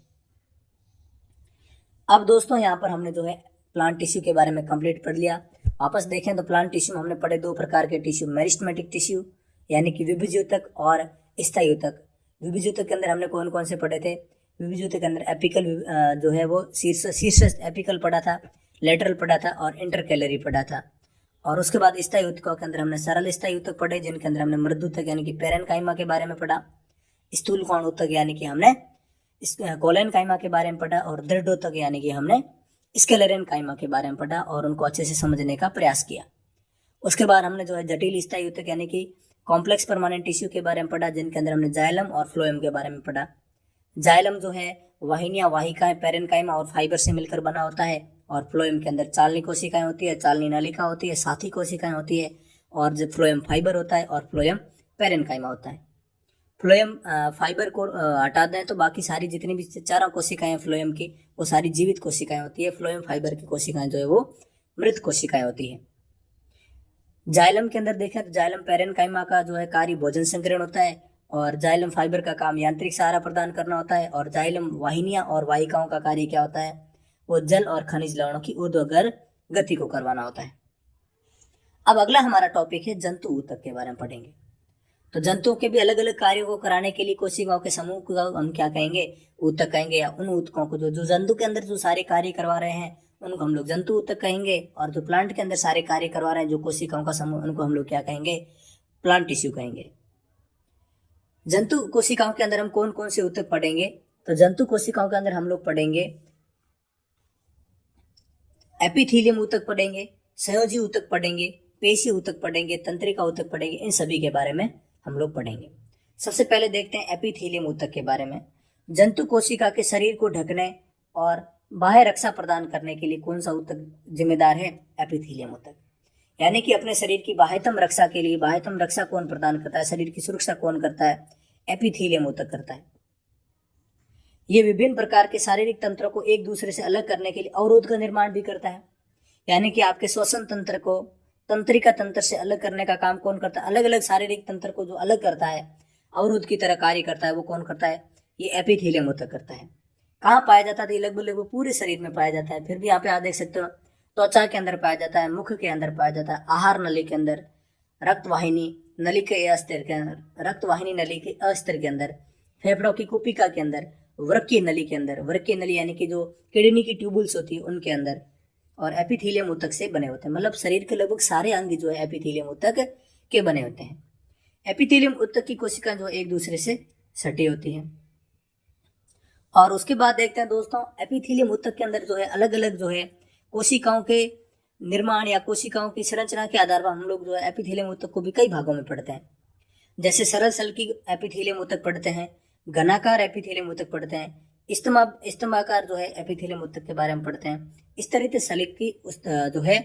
अब दोस्तों यहाँ पर हमने जो है प्लांट टिश्यू के बारे में कंप्लीट पढ़ लिया। वापस देखें तो प्लांट टिश्यू में हमने पढ़े दो प्रकार के टिश्यू, मेरिस्टेमेटिक टिश्यू यानी कि विभिज ऊतक और स्थायी ऊतक। विभिज ऊतक के अंदर हमने कौन कौन से पढ़े थे? विभिज ऊतक के अंदर एपिकल जो है वो शीर्ष एपिकल पढ़ा था, लेटरल पढ़ा था और इंटरकैलरी पढ़ा था। और उसके बाद स्थायी ऊतकों के अंदर हमने सरल स्थायी ऊतक पढ़े जिनके अंदर हमने मृदूतक यानी कि पेरेन्काइमा के बारे में पढ़ा, स्थूल कोण ऊतक यानी कि हमने कोलेनकाइमा के बारे में पढ़ा और दृढ़ ऊतक यानी कि हमने स्क्लेरेनकाइमा के बारे में पढ़ा और उनको अच्छे से समझने का प्रयास किया। उसके बाद हमने जो है जटिल स्थायी ऊतक यानी कि कॉम्प्लेक्स परमानेंट टिश्यू के बारे में पढ़ा जिनके अंदर हमने जाइलम और फ्लोएम के बारे में पढ़ा। जाइलम जो है वाहिनियां, वाहिकाएं, पेरेन्काइमा और फाइबर से मिलकर बना होता है और फ्लोएम के अंदर चालनी कोशिकाएं होती है, चालनी नलिका होती है, साथी कोशिकाएं होती है और जो फ्लोएम फाइबर होता है और फ्लोएम पेरेन्काइमा होता है। फ्लोएम फाइबर को हटा दें तो बाकी सारी जितनी भी चारों कोशिकाएं फ्लोएम की वो सारी जीवित कोशिकाएं होती है। फ्लोएम फाइबर की कोशिकाएं जो है वो मृत कोशिकाएं होती है। जाइलम के अंदर देखें तो जाइलम पेरेन्काइमा का जो है कार्य भोजन संग्रहण होता है और जाइलम फाइबर का काम यांत्रिक सहारा प्रदान करना होता है और जाइलम वाहिनियां और वाहिकाओं का कार्य क्या होता है? वो जल और खनिज लवणों की ऊर्ध्वाधर गति को करवाना होता है। अब अगला हमारा टॉपिक है जंतु ऊतक के बारे में पढ़ेंगे। तो जंतुओं के भी अलग अलग कार्यों को कराने के लिए कोशिकाओं के समूह को हम क्या कहेंगे? ऊतक कहेंगे, या उन ऊतकों को जो जंतु के अंदर जो सारे कार्य करवा रहे हैं उनको हम लोग जंतु ऊतक कहेंगे और जो प्लांट के अंदर सारे कार्य करवा रहे हैं जो कोशिकाओं का समूह उनको हम लोग क्या कहेंगे? प्लांट टिश्यू कहेंगे। जंतु कोशिकाओं के अंदर हम कौन कौन से ऊतक पढ़ेंगे? तो जंतु कोशिकाओं के अंदर हम लोग पढ़ेंगे एपिथीलियम ऊतक पढ़ेंगे, संयोजी ऊतक पढ़ेंगे, पेशी ऊतक पढ़ेंगे, तंत्रिका ऊतक पढ़ेंगे। इन सभी के बारे में हम लोग पढ़ेंगे। सबसे पहले देखते हैं एपिथीलियम ऊतक के बारे में। जंतु कोशिका के शरीर को ढकने और बाह्य रक्षा प्रदान करने के लिए कौन सा ऊतक जिम्मेदार है? एपिथीलियम ऊतक। यानी कि अपने शरीर की बाह्यतम रक्षा के लिए, बाह्यतम रक्षा कौन प्रदान करता है? शरीर की सुरक्षा कौन करता है? एपिथीलियम ऊतक करता है। ये विभिन्न प्रकार के शारीरिक तंत्रों को एक दूसरे से अलग करने के लिए अवरोध का निर्माण भी करता है। यानी कि आपके श्वसन तंत्र को तंत्रिका तंत्र से अलग करने का काम कौन करता है? अलग अलग शारीरिक तंत्र को जो अलग करता है, अवरोध की तरह कार्य करता है, वो कौन करता है? ये एपिथीलियम ऊतक करता है। कहाँ पाया जाता है? लगभग पूरे शरीर में पाया जाता है। फिर भी यहाँ पे आप देख सकते हो त्वचा के अंदर पाया जाता है, मुख के अंदर पाया जाता है, आहार नली के अंदर, रक्तवाहिनी नली के अस्तर के अंदर, रक्तवाहिनी नली के अस्तर के अंदर, फेफड़ों की कुपिका के अंदर, वृक्कीय नली के अंदर, वृक्कीय नली यानी कि जो किडनी की ट्यूबुल्स होती है उनके अंदर, और एपिथीलियम ऊतक से बने होते हैं। मतलब शरीर के लगभग सारे अंग जो है एपिथीलियम ऊतक के बने होते हैं। एपिथीलियम ऊतक की कोशिकाएं जो एक दूसरे से सटी होती हैं। और उसके बाद देखते हैं दोस्तों एपिथीलियम ऊतक के अंदर जो है अलग अलग जो है कोशिकाओं के निर्माण या कोशिकाओं की संरचना के आधार पर हम लोग जो है एपिथीलियम ऊतक को भी कई भागों में पढ़ते हैं। जैसे सरल सल की एपिथीलियम ऊतक पढ़ते हैं, घनाकार एपिथीलियम ऊतक पढ़ते हैं, स्तंभाकार जो है एपिथीलियम ऊतक के बारे में पढ़ते हैं। इस तरह से सलिक की जो है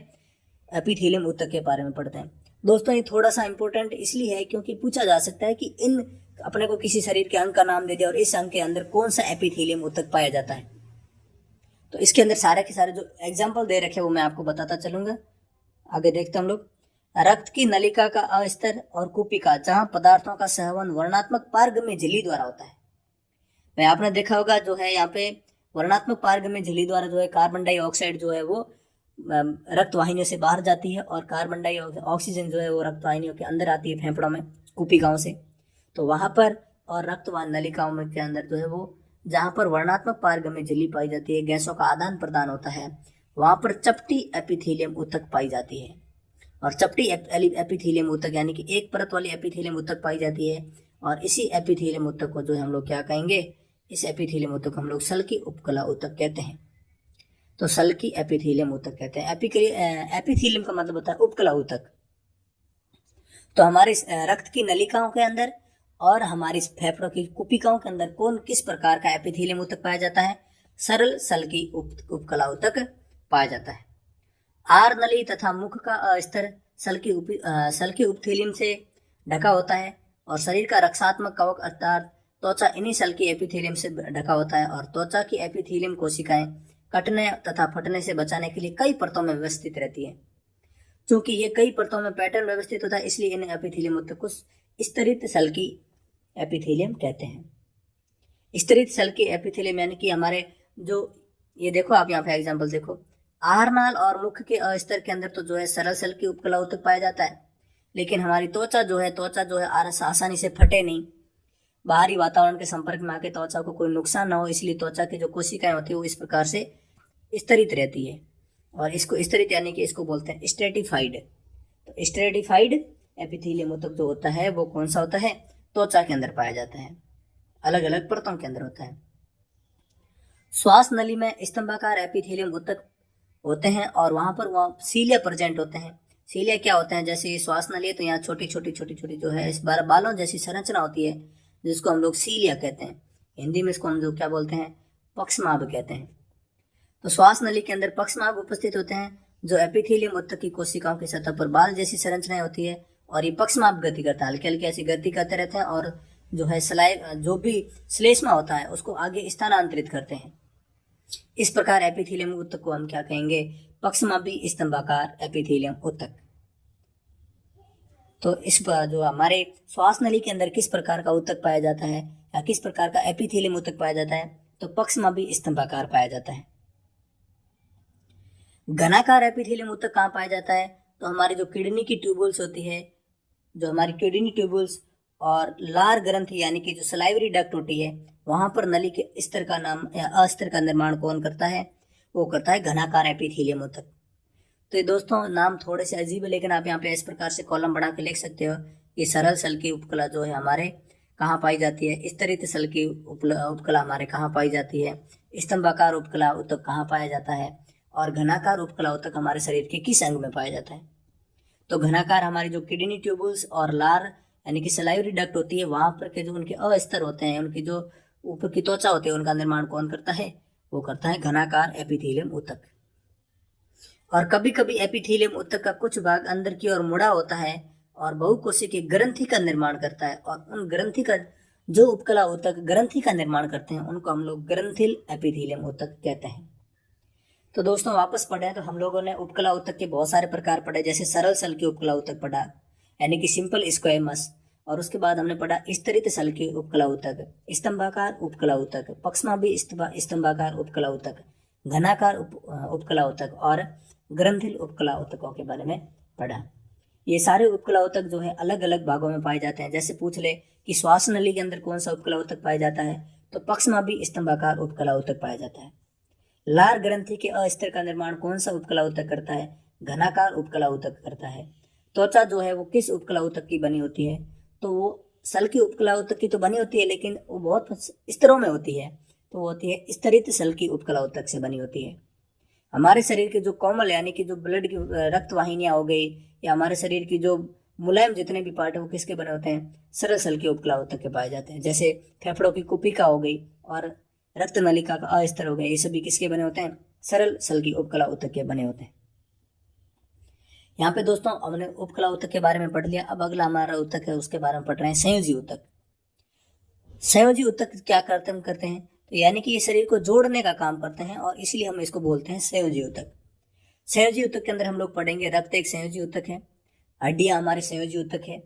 एपिथीलियम ऊतक के बारे में पढ़ते हैं। दोस्तों ये थोड़ा सा इंपॉर्टेंट इसलिए है क्योंकि पूछा जा सकता है कि इन अपने को किसी शरीर के अंग का नाम दे दिया और इस अंग के अंदर कौन सा एपिथीलियम ऊतक पाया जाता है। तो इसके अंदर सारे के सारे जो एग्जाम्पल दे रखे वो मैं आपको बताता चलूंगा। आगे देखते हम लोग रक्त की नलिका का अस्तर और कुपिका, जहां पदार्थों का सहवन वर्णात्मक पारगम्य झिल्ली द्वारा होता है। मैं आपने देखा होगा जो है यहाँ पे वर्णात्मक पारगम्य झिल्ली द्वारा जो है कार्बन डाइऑक्साइड जो है वो रक्त वाहिनियों से बाहर जाती है और कार्बन डाइऑक्साइड ऑक्सीजन जो है वो रक्त वाहिनियों के अंदर आती है फेफड़ों में, कुपिकाओं से। तो वहां पर और रक्तवान नलिकाओं में के अंदर जो है वो जहां पर वर्णात्मक पारगम्य झिल्ली पाई जाती है, गैसों का आदान प्रदान होता है, वहां पर चपटी एपिथीलियम ऊतक पाई जाती है। और चपटी एपिथीलियम ऊतक यानी कि एक परत वाली एपिथीलियम ऊतक पाई जाती है और इसी एपिथीलियम ऊतक को जो हम लोग क्या कहेंगे? इस एपिथीलियम ऊतक को हम लोग सल्की उपकला ऊतक कहते हैं। तो सल्की एपिथेलियम ऊतक कहते हैं। एपिथेलियम का मतलब होता है उपकला ऊतक। तो हमारे रक्त की नलिकाओं के अंदर और हमारी फेफड़ों की कुपिकाओं के अंदर कौन किस प्रकार का एपिथेलियम ऊतक पाया जाता है? सरल सल्की उपकला ऊतक पाया जाता है। आर नली तथा मुख का अस्तर सल्की उपथेलियम से ढका होता है और शरीर का रक्षात्मक कवच अर्थात त्वचा इन्हीं सल्की एपिथेलियम से ढका होता है और त्वचा की एपिथेलियम कोशिकाएं कटने तथा फटने से बचाने के लिए कई परतों में व्यवस्थित रहती है। क्योंकि ये कई परतों में पैटर्न व्यवस्थित होता है, इसलिए इन एपिथेलियम ऊतक को स्तरित सल्की एपिथेलियम कहते हैं। स्तरित सल्की एपिथेलियम यानी कि हमारे जो ये देखो आप यहाँ पे एग्जांपल देखो, आहारनाल और मुख के अस्तर के अंदर तो जो है सरल सल्की उपकला ऊतक पाया जाता है, लेकिन हमारी त्वचा जो है आसानी से फटे नहीं, बाहरी वातावरण के संपर्क में आके त्वचा को कोई नुकसान ना हो, इसलिए त्वचा की जो कोशिकाएं होती है वो इस प्रकार से स्तरित रहती है। और इसको स्तरित यानी कि इसको बोलते हैं स्ट्रेटिफाइड। तो स्ट्रेटिफाइड एपिथेलियम ऊतक जो होता है वो कौन सा होता है? त्वचा के अंदर पाया जाता है, अलग अलग परतों के अंदर होता है। श्वास नली में स्तंभाकार एपिथेलियम ऊतक होते हैं और वहां पर वहाँ सीलिया प्रेजेंट होते हैं। सीलिया क्या होते हैं? जैसे ये श्वास नली है तो यहाँ छोटी छोटी जो है इस बालों जैसी संरचना होती है जिसको हम लोग सीलिया कहते हैं। हिंदी में इसको हम लोग क्या बोलते हैं? पक्षमाभ कहते हैं। तो श्वास नली के अंदर पक्षमाभ उपस्थित होते हैं जो एपिथेलियम ऊतक की कोशिकाओं की सतह पर बाल जैसी संरचनाएं होती है और ये पक्षमाभ गति करता है, हल्की हल्की ऐसी गति करते रहते हैं और जो है जो भी श्लेष्मा होता है उसको आगे स्थानांतरित करते हैं। इस प्रकार एपिथेलियम ऊतक को हम क्या कहेंगे? पक्षमाभी स्तंभाकार एपिथेलियम ऊतक। तो इस पर जो हमारे श्वास नली के अंदर किस प्रकार का ऊतक पाया जाता है या किस प्रकार का एपिथेलियम ऊतक पाया जाता है? तो पक्षमाभी स्तंभाकार पाया जाता है। घनाकार एपिथेलियम ऊतक कहाँ पाया जाता है? तो हमारी जो किडनी की ट्यूबुल्स होती है, जो हमारी किडनी ट्यूबुल्स और लार ग्रंथि यानी कि जो सलाइवरी डक्ट होती है, वहां पर नली के स्तर का नाम या अस्तर का निर्माण कौन करता है? वो करता है घनाकार एपिथेलियम ऊतक। तो ये दोस्तों नाम थोड़े से अजीब है, लेकिन आप यहाँ पे इस प्रकार से कॉलम बना के लिख सकते हो। ये सरल सल्की उपकला जो है हमारे कहाँ पाई जाती है? स्तरित सल्की उपकला हमारे कहाँ पाई जाती है? स्तंभाकार उपकला ऊतक कहाँ पाया जाता है? और घनाकार उपकला ऊतक हमारे शरीर के किस अंग में पाया जाता है? तो घनाकार हमारी जो किडनी ट्यूबुल्स और लार यानी कि सलाइवरी डक्ट होती है, वहां पर के जो उनके अस्तर होते हैं, उनकी जो ऊपर की त्वचा होती है, उनका निर्माण कौन करता है? वो करता है घनाकार एपिथेलियम ऊतक। और कभी कभी एपिथेलियम ऊतक का कुछ भाग अंदर की ओर मुड़ा होता है और बहुकोशिकीय ग्रंथि का निर्माण करता है, और उन ग्रंथि का जो उपकला ऊतक ग्रंथि का निर्माण करते हैं उनको हम लोग ग्रंथिल एपिथेलियम ऊतक कहते हैं। तो दोस्तों वापस पढ़े तो हम लोगों ने उपकला ऊतक के बहुत सारे प्रकार पढ़े, जैसे सरल सल्की उपकला ऊतक पढ़ा यानी कि सिंपल स्क्वेमस, और उसके बाद हमने पढ़ा स्तरित सल्की उपकला ऊतक, स्तंभाकार उपकला ऊतक, पक्षमाभी स्तंभाकार उपकला ऊतक, घनाकार उपकला ऊतक और ग्रंथिल उपकला ऊतकों के बारे में पढ़ा। ये सारे उपकला ऊतक जो है अलग अलग भागों में पाए जाते हैं। जैसे पूछ ले कि श्वास नली के अंदर कौन सा उपकला ऊतक पाया जाता है, तो पक्षमाभी स्तंभाकार उपकला ऊतक पाया जाता है। लार ग्रंथि के अस्तर का निर्माण कौन सा उपकला ऊतक करता है? घनाकार उपकला ऊतक करता है। त्वचा जो है वो किस उपकला ऊतक की बनी होती है? तो वो सल्की उपकला ऊतक की तो बनी होती है, लेकिन वो बहुत स्तरों में होती है, तो वो होती है स्तरित सल्की उपकला ऊतक से बनी होती है। हमारे शरीर के जो कोमल यानी कि जो ब्लड की रक्त वाहिनियां हो गई, या हमारे शरीर की जो मुलायम जितने भी पार्ट है वो किसके बने होते हैं? सरल सल्की उपकला ऊतक के पाए जाते हैं। जैसे फेफड़ों की कुपिका हो गई और रक्त नलिका का अस्तर हो गया, ये सभी किसके बने होते हैं? सरल सल्की उपकला ऊतक के बने होते हैं। यहाँ पे दोस्तों हमने उपकला ऊतक के बारे में पढ़ लिया। अब अगला हमारा ऊतक है उसके बारे में पढ़ रहे हैं, संयोजी ऊतक। संयोजी ऊतक क्या करते हैं? तो यानी कि ये शरीर को जोड़ने का काम करते हैं और इसलिए हम इसको बोलते हैं संयोजी ऊतक। संयोजी ऊतक के अंदर हम लोग पढ़ेंगे रक्त एक संयोजी ऊतक है, हड्डियां हमारे संयोजी ऊतक है,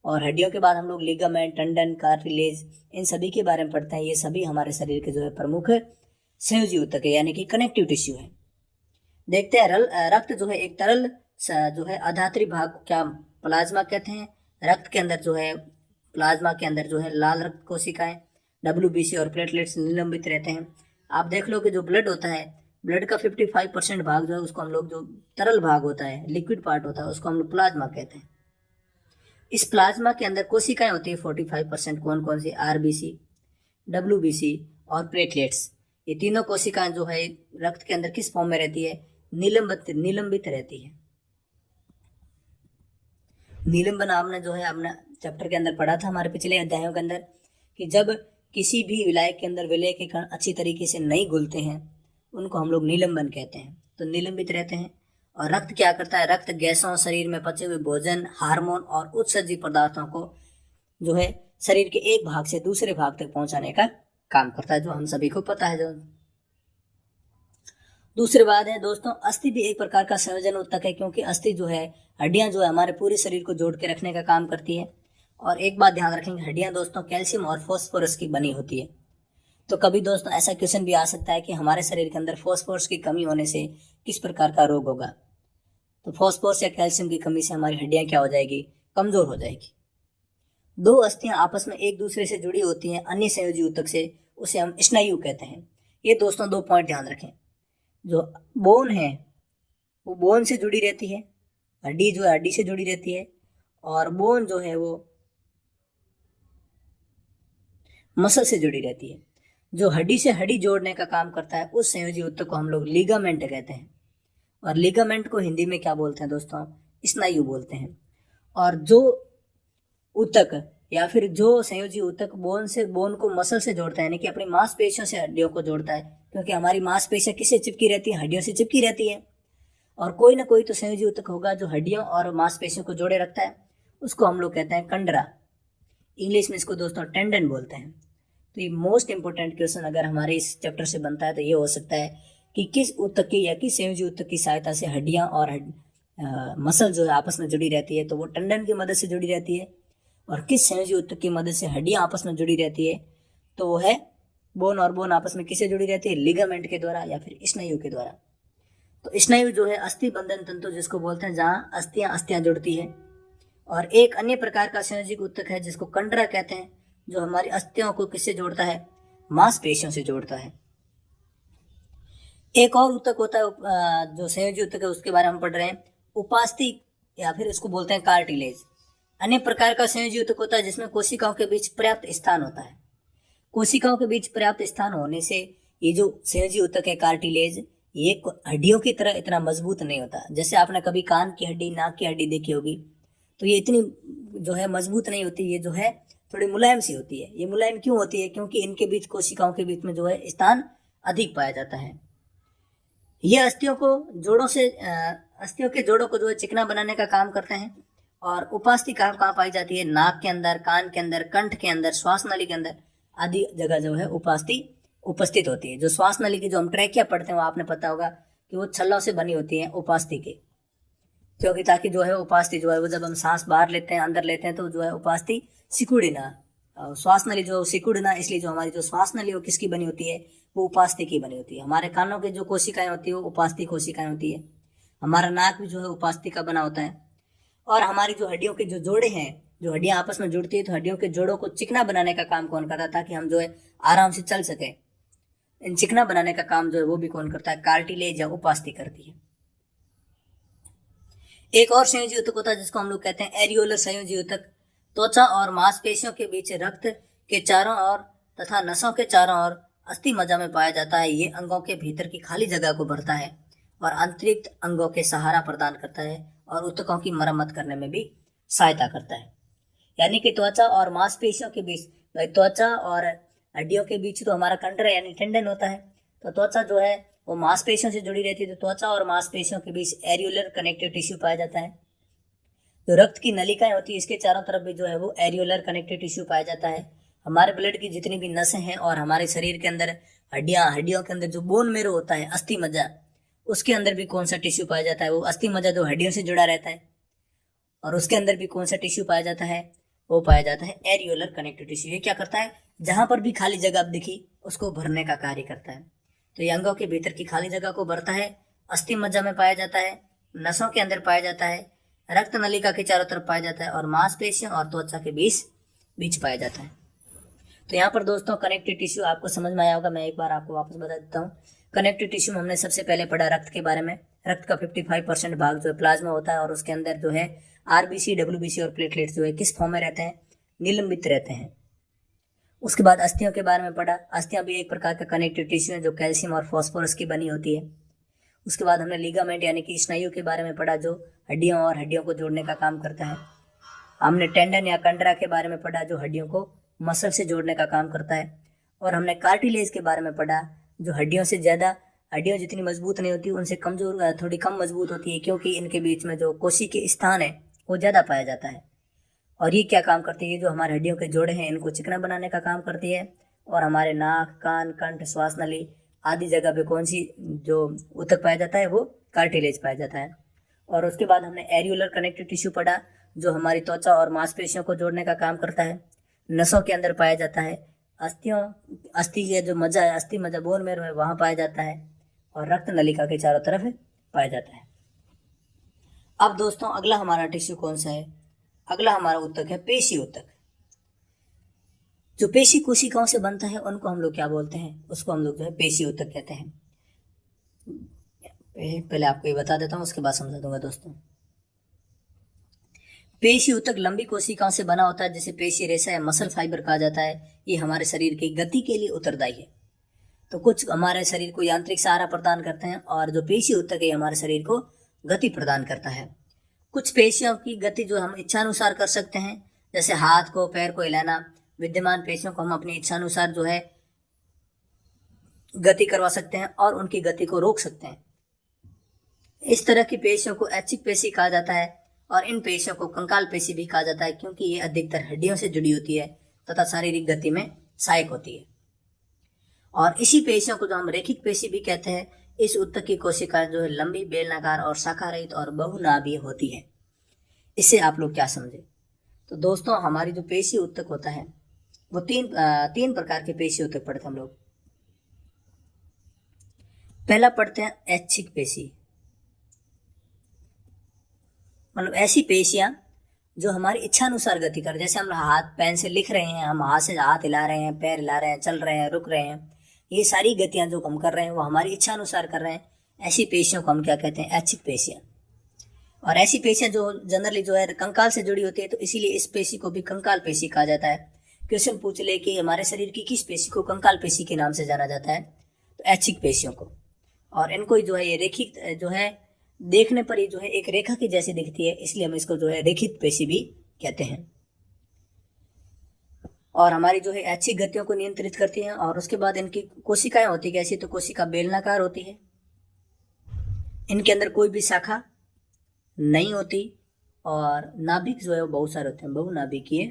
और हड्डियों के बाद हम लोग लिगामेंट, टंडन, कार्टिलेज, इन सभी के बारे में पढ़ते हैं। ये सभी हमारे शरीर के जो है प्रमुख संयोजी ऊतक है यानी कि कनेक्टिव टिश्यू है। देखते हैं रक्त जो है एक तरल जो है अधात्री भाग क्या प्लाज्मा कहते हैं। रक्त के अंदर जो है प्लाज्मा के अंदर जो है लाल रक्त कोशिकाएं, WBC और प्लेटलेट्स निलंबित रहते हैं। आप देख लो कि जो ब्लड होता है, ब्लड का 55% भाग जो है उसको हम लोग जो तरल भाग होता है, लिक्विड पार्ट होता है, उसको हम लोग प्लाज्मा कहते हैं। इस प्लाज्मा के अंदर कोशिकाएं होती है 45%। कौन कौन सी? RBC, WBC और प्लेटलेट्स। ये तीनों कोशिकाएं जो है रक्त के अंदर किस फॉर्म में रहती है? निलंबित रहती है। निलंबन आपने जो है अपने चैप्टर के अंदर पढ़ा था हमारे पिछले अध्यायों के अंदर कि जब किसी भी विलाय के अंदर विलय के कण अच्छी तरीके से नहीं घुलते हैं उनको हम लोग निलंबन कहते हैं। तो निलंबित रहते हैं। और रक्त क्या करता है? रक्त गैसों, शरीर में पचे हुए भोजन, हार्मोन और उत्सर्जित पदार्थों को जो है शरीर के एक भाग से दूसरे भाग तक पहुंचाने का काम करता है, जो हम सभी को पता है। जो दूसरी बात है दोस्तों, अस्थि भी एक प्रकार का संयोजन ऊतक है, क्योंकि अस्थि जो है, हड्डियां जो है हमारे पूरे शरीर को जोड़ के रखने का काम करती है। और एक बात ध्यान रखेंगे, हड्डियां दोस्तों कैल्शियम और फास्फोरस की बनी होती है। तो कभी दोस्तों ऐसा क्वेश्चन भी आ सकता है कि हमारे शरीर के अंदर फास्फोरस की कमी होने से किस प्रकार का रोग होगा? तो फास्फोरस या कैल्शियम की कमी से हमारी हड्डियां क्या हो जाएगी? कमजोर हो जाएगी। दो अस्थियां आपस में एक दूसरे से जुड़ी होती हैं अन्य संयोजी ऊतक से, उसे हम स्नायु कहते हैं। ये दोस्तों दो पॉइंट ध्यान रखें। जो बोन है वो बोन से जुड़ी रहती है, हड्डी जो है हड्डी से जुड़ी रहती है, और बोन जो है वो मसल से जुड़ी रहती है। जो हड्डी से हड्डी जोड़ने का काम करता है उस संयोजी ऊतक को हम लोग लिगामेंट कहते हैं। और लिगामेंट को हिंदी में क्या बोलते हैं दोस्तों? स्नायु बोलते हैं। और जो ऊतक या फिर जो संयोजी ऊतक बोन को मसल से जोड़ता है, यानी कि अपनी मांसपेशियों से हड्डियों को जोड़ता है, क्योंकि हमारी मांसपेशियां किससे चिपकी रहती है? हड्डियों से चिपकी रहती है। और कोई ना कोई तो संयोजी ऊतक होगा जो हड्डियों और मांसपेशियों को जोड़े रखता है, उसको हम लोग कहते हैं कंडरा। इंग्लिश में इसको दोस्तों टेंडन बोलते हैं। तो ये मोस्ट इंपोर्टेंट क्वेश्चन अगर हमारे इस चैप्टर से बनता है तो ये हो सकता है कि किस ऊतक की या किस संयोजी ऊतक की सहायता से हड्डियां और मसल जो है आपस में जुड़ी रहती है? तो वो टेंडन की मदद से जुड़ी रहती है। और किस संयोजी ऊतक की मदद से हड्डियां आपस में जुड़ी रहती है? तो वो है बोन। और बोन आपस में किससे जुड़ी रहती है? लिगामेंट के द्वारा या फिर स्नायु के द्वारा। तो स्नायु जो है अस्थि बंधन तंतु जिसको बोलते हैं, जहाँ अस्थियां जुड़ती है। और एक अन्य प्रकार का संयोजी ऊतक है जिसको कंडरा कहते हैं, जो हमारी अस्थियों को किससे जोड़ता है? मांसपेशियों से जोड़ता है। एक और ऊतक होता है जो संयोजी ऊतक है, उसके बारे में हम पढ़ रहे हैं, उपास्थि या फिर इसको बोलते हैं कार्टिलेज। अन्य प्रकार का संयोजी ऊतक होता है जिसमें कोशिकाओं के बीच पर्याप्त स्थान होता है। कोशिकाओं के बीच पर्याप्त स्थान होने से ये जो संयोजी ऊतक है कार्टिलेज, ये हड्डियों की तरह इतना मजबूत नहीं होता। जैसे आपने कभी कान की हड्डी, नाक की हड्डी देखी होगी, तो ये इतनी जो है मजबूत नहीं होती, ये जो है थोड़ी मुलायम सी होती है। ये मुलायम क्यों होती है? क्योंकि इनके बीच, कोशिकाओं के बीच में जो है स्थान अधिक पाया जाता है। ये अस्थियों के जोड़ों को जो है चिकना बनाने का काम करते हैं। और उपास्थि कहाँ पाई जाती है? नाक के अंदर, कान के अंदर, कंठ के अंदर, श्वास नली के अंदर आदि जगह जो है उपास्थि उपस्थित होती है। जो श्वास नली की जो हम ट्रैकिया पढ़ते हैं वो आपने पता होगा कि वो छल्लों से बनी होती है उपास्थि के, क्योंकि ताकि जो है उपास्थि जो है वो जब हम सांस बाहर लेते हैं, अंदर लेते हैं, तो जो है उपास्थि सिकुड़े ना, श्वास नली जो सिकुड़े ना, इसलिए जो हमारी जो श्वास नली वो किसकी बनी होती है? वो उपास्थि की बनी होती है। हमारे कानों की जो कोशिकाएं होती है वो उपास्थि कोशिकाएं होती है। हमारा नाक भी जो है उपास्थि का बना होता है। और हमारी जो हड्डियों के जो जोड़े हैं, जो हड्डियां आपस में जुड़ती है, तो हड्डियों के जोड़ों को चिकना बनाने का काम कौन करता है? ताकि हम जो है आराम से चल सके। इन चिकना बनाने का काम जो है वो भी कौन करता है? कार्टिलेज या उपास्थि करती है। एक और संयोजी ऊतक होता है जिसको हम लोग कहते हैं एरियोलर संयोजी ऊतक। त्वचा और मांसपेशियों के बीच रक्त के चारों ओर तथा नसों के चारों ओर अस्थि मज्जा में पाया जाता है। ये अंगों के भीतर की खाली जगह को भरता है और अतिरिक्त अंगों के सहारा प्रदान करता है और ऊतकों की मरम्मत करने में भी सहायता करता है। यानी कि त्वचा और मांसपेशियों के बीच, भाई त्वचा और हड्डियों के बीच तो हमारा कंडरा यानी टेंडन होता है। तो त्वचा जो है वो मांसपेशियों से जुड़ी रहती है। तो त्वचा और मांसपेशियों के बीच एरियोलर कनेक्टिव टिश्यू पाया जाता है। जो रक्त की नलिकाएं होती है इसके चारों तरफ भी जो है वो एरियोलर कनेक्टिव टिश्यू पाया जाता है। हमारे ब्लड की जितनी भी नसें हैं और हमारे शरीर के अंदर हड्डियों के अंदर जो बोन मेरो होता है, अस्थि मज्जा, उसके अंदर भी कौन सा टिश्यू पाया जाता है? वो अस्थि मज्जा जो हड्डियों से जुड़ा रहता है। और उसके अंदर भी कौन सा टिश्यू पाया जाता है? वो पाया जाता है एरियोलर कनेक्टिव टिश्यू। ये क्या करता है? जहां पर भी खाली जगह दिखी उसको भरने का कार्य करता है। तो ये अंगों के भीतर की खाली जगह को भरता है, अस्थि मज्जा में पाया जाता है, नसों के अंदर पाया जाता है, रक्त नलिका के चारों तरफ पाया जाता है और मांसपेशियों और त्वचा के बीच पाया जाता है। तो यहाँ पर दोस्तों कनेक्टिव टिश्यू आपको समझ में आया होगा। मैं एक बार आपको वापस बता देता हूँ। कनेक्टिव टिश्यू में हमने सबसे पहले पढ़ा रक्त के बारे में। रक्त का 55% भाग जो है प्लाज्मा होता है और उसके अंदर जो है आरबीसी, डब्ल्यूबीसी और प्लेटलेट्स जो है किस फॉर्म में रहते हैं? निलंबित रहते हैं। उसके बाद अस्थियों के बारे में पढ़ा। अस्थियां भी एक प्रकार का कनेक्टिव टिश्यू है जो कैल्शियम और फास्फोरस की बनी होती है। उसके बाद हमने लिगामेंट यानी कि स्नायु के बारे में पढ़ा जो हड्डियों और हड्डियों को जोड़ने का काम करता है। हमने टेंडन या कंडरा के बारे में पढ़ा जो हड्डियों को मसल से जोड़ने का काम करता है। और हमने कार्टिलेज के बारे में पढ़ा जो हड्डियों से ज़्यादा, हड्डियाँ जितनी मजबूत नहीं होती उनसे कमजोर, थोड़ी कम मजबूत होती है, क्योंकि इनके बीच में जो कोशिकीय स्थान है वो ज़्यादा पाया जाता है। और ये क्या काम करती है, जो हमारे हड्डियों के जोड़े हैं इनको चिकना बनाने का काम करती है। और हमारे नाक, कान, कंठ, श्वास नली आदि जगह पे कौन सी जो ऊतक पाया जाता है, वो कार्टिलेज पाया जाता है। और उसके बाद हमने एरियुलर कनेक्टिव टिश्यू पढ़ा जो हमारी त्वचा और मांसपेशियों को जोड़ने का काम करता है, नसों के अंदर पाया जाता है। अस्थि के जो मज्जा है, अस्थि मज्जा बोन मैरो है, वहाँ पाया जाता है। और रक्त नलिका के चारों तरफ पाया जाता है। अब दोस्तों अगला हमारा टिश्यू कौन सा है? अगला हमारा ऊतक है पेशी ऊतक। जो पेशी कोशिकाओं से बनता है उनको हम लोग क्या बोलते हैं? उसको हम लोग जो है पेशी ऊतक कहते हैं। पहले आपको ये बता देता हूँ, उसके बाद समझा दूंगा दोस्तों। पेशी ऊतक लंबी कोशिकाओं से बना होता है जिसे पेशी रेशा या मसल फाइबर कहा जाता है। ये हमारे शरीर की गति के लिए उत्तरदायी है। तो कुछ हमारे शरीर को यांत्रिक सहारा प्रदान करते हैं और जो पेशी ऊतक है हमारे शरीर को गति प्रदान करता है। कुछ पेशियों की गति जो हम इच्छानुसार कर सकते हैं, जैसे हाथ को, पैर को हिलाना। विद्यमान पेशियों को हम अपनी इच्छानुसार जो है गति करवा सकते हैं और उनकी गति को रोक सकते हैं। इस तरह की पेशियों को ऐच्छिक पेशी कहा जाता है और इन पेशियों को कंकाल पेशी भी कहा जाता है, क्योंकि ये अधिकतर हड्डियों से जुड़ी होती है तथा शारीरिक गति में सहायक होती है। और इसी पेशियों को जो हम रेखिक पेशी भी कहते हैं। इस ऊतक की कोशिकाएं जो है लंबी, बेलनाकार और शाखा रहित और बहुनाभीय होती है। इससे आप लोग क्या समझे? तो दोस्तों हमारी जो पेशी ऊतक होता है वो तीन प्रकार के पेशी ऊतक पढ़ते हैं हम लोग। पहला पढ़ते हैं ऐच्छिक पेशी, मतलब ऐसी पेशियां जो हमारी इच्छानुसार गति कर, जैसे हम हाथ पेन से लिख रहे हैं, हम हाथ से हाथ हिला रहे हैं, पैर हिला रहे हैं, चल रहे हैं, रुक रहे हैं, ये सारी गतियां जो हम कर रहे हैं वो हमारी इच्छानुसार कर रहे हैं। ऐसी पेशियों को हम क्या कहते हैं? ऐच्छिक पेशियां। और ऐसी पेशियां जो जनरली जो है कंकाल से जुड़ी होती है, तो इसीलिए इस पेशी को भी कंकाल पेशी कहा जाता है। क्वेश्चन पूछ ले कि हमारे शरीर की किस पेशी को कंकाल पेशी के नाम से जाना जाता है, तो ऐच्छिक पेशियों को। और इनको जो है ये रेखिक जो है देखने पर ही जो है एक रेखा की जैसी दिखती है, इसलिए हम इसको जो है रेखित पेशी भी कहते हैं। और हमारी जो है ऐच्छिक गतियों को नियंत्रित करती हैं। और उसके बाद इनकी कोशिकाएं होती है कैसी? तो कोशिका बेलनाकार होती है, इनके अंदर कोई भी शाखा नहीं होती और नाभिक जो है वो बहुत सारे होते हैं, बहुनाभिकीय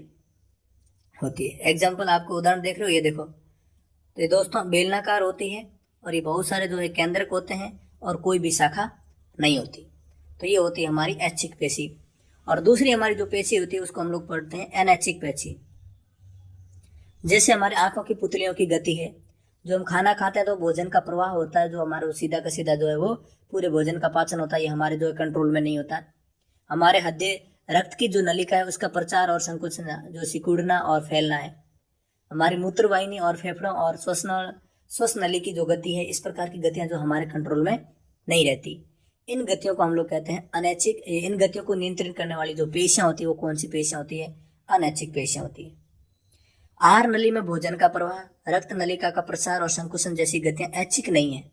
होती है। एग्जाम्पल आपको उदाहरण देख रहे हो, ये देखो, तो ये दोस्तों बेलनाकार होती है और ये बहुत सारे जो है केंद्रक होते हैं और कोई भी शाखा नहीं होती। तो ये होती है हमारी ऐच्छिक पेशी। और दूसरी हमारी जो पेशी होती है उसको हम लोग पढ़ते हैं अनैच्छिक पेशी। जैसे हमारे आंखों की पुतलियों की गति है, जो हम खाना खाते हैं तो भोजन का प्रवाह होता है, जो हमारा सीधा का सीधा जो है वो पूरे भोजन का पाचन होता है, ये हमारे जो है कंट्रोल में नहीं होता। हमारे हृदय रक्त की जो नलिका है उसका प्रचार और संकुचन, जो सिकुड़ना और फैलना है। हमारी मूत्रवाहिनी और फेफड़ों और श्वसन नली की जो गति है, इस प्रकार की गतियां जो हमारे कंट्रोल में नहीं रहती, इन गतियों को हम लोग कहते हैं अनैच्छिक। इन गतियों को नियंत्रित करने वाली जो पेशियां होती है वो कौन सी पेशियां होती है? अनैच्छिक पेशियां होती है। आहार नली में भोजन का प्रवाह, रक्त नलिका का प्रसार और संकुचन जैसी गतियां ऐच्छिक नहीं है,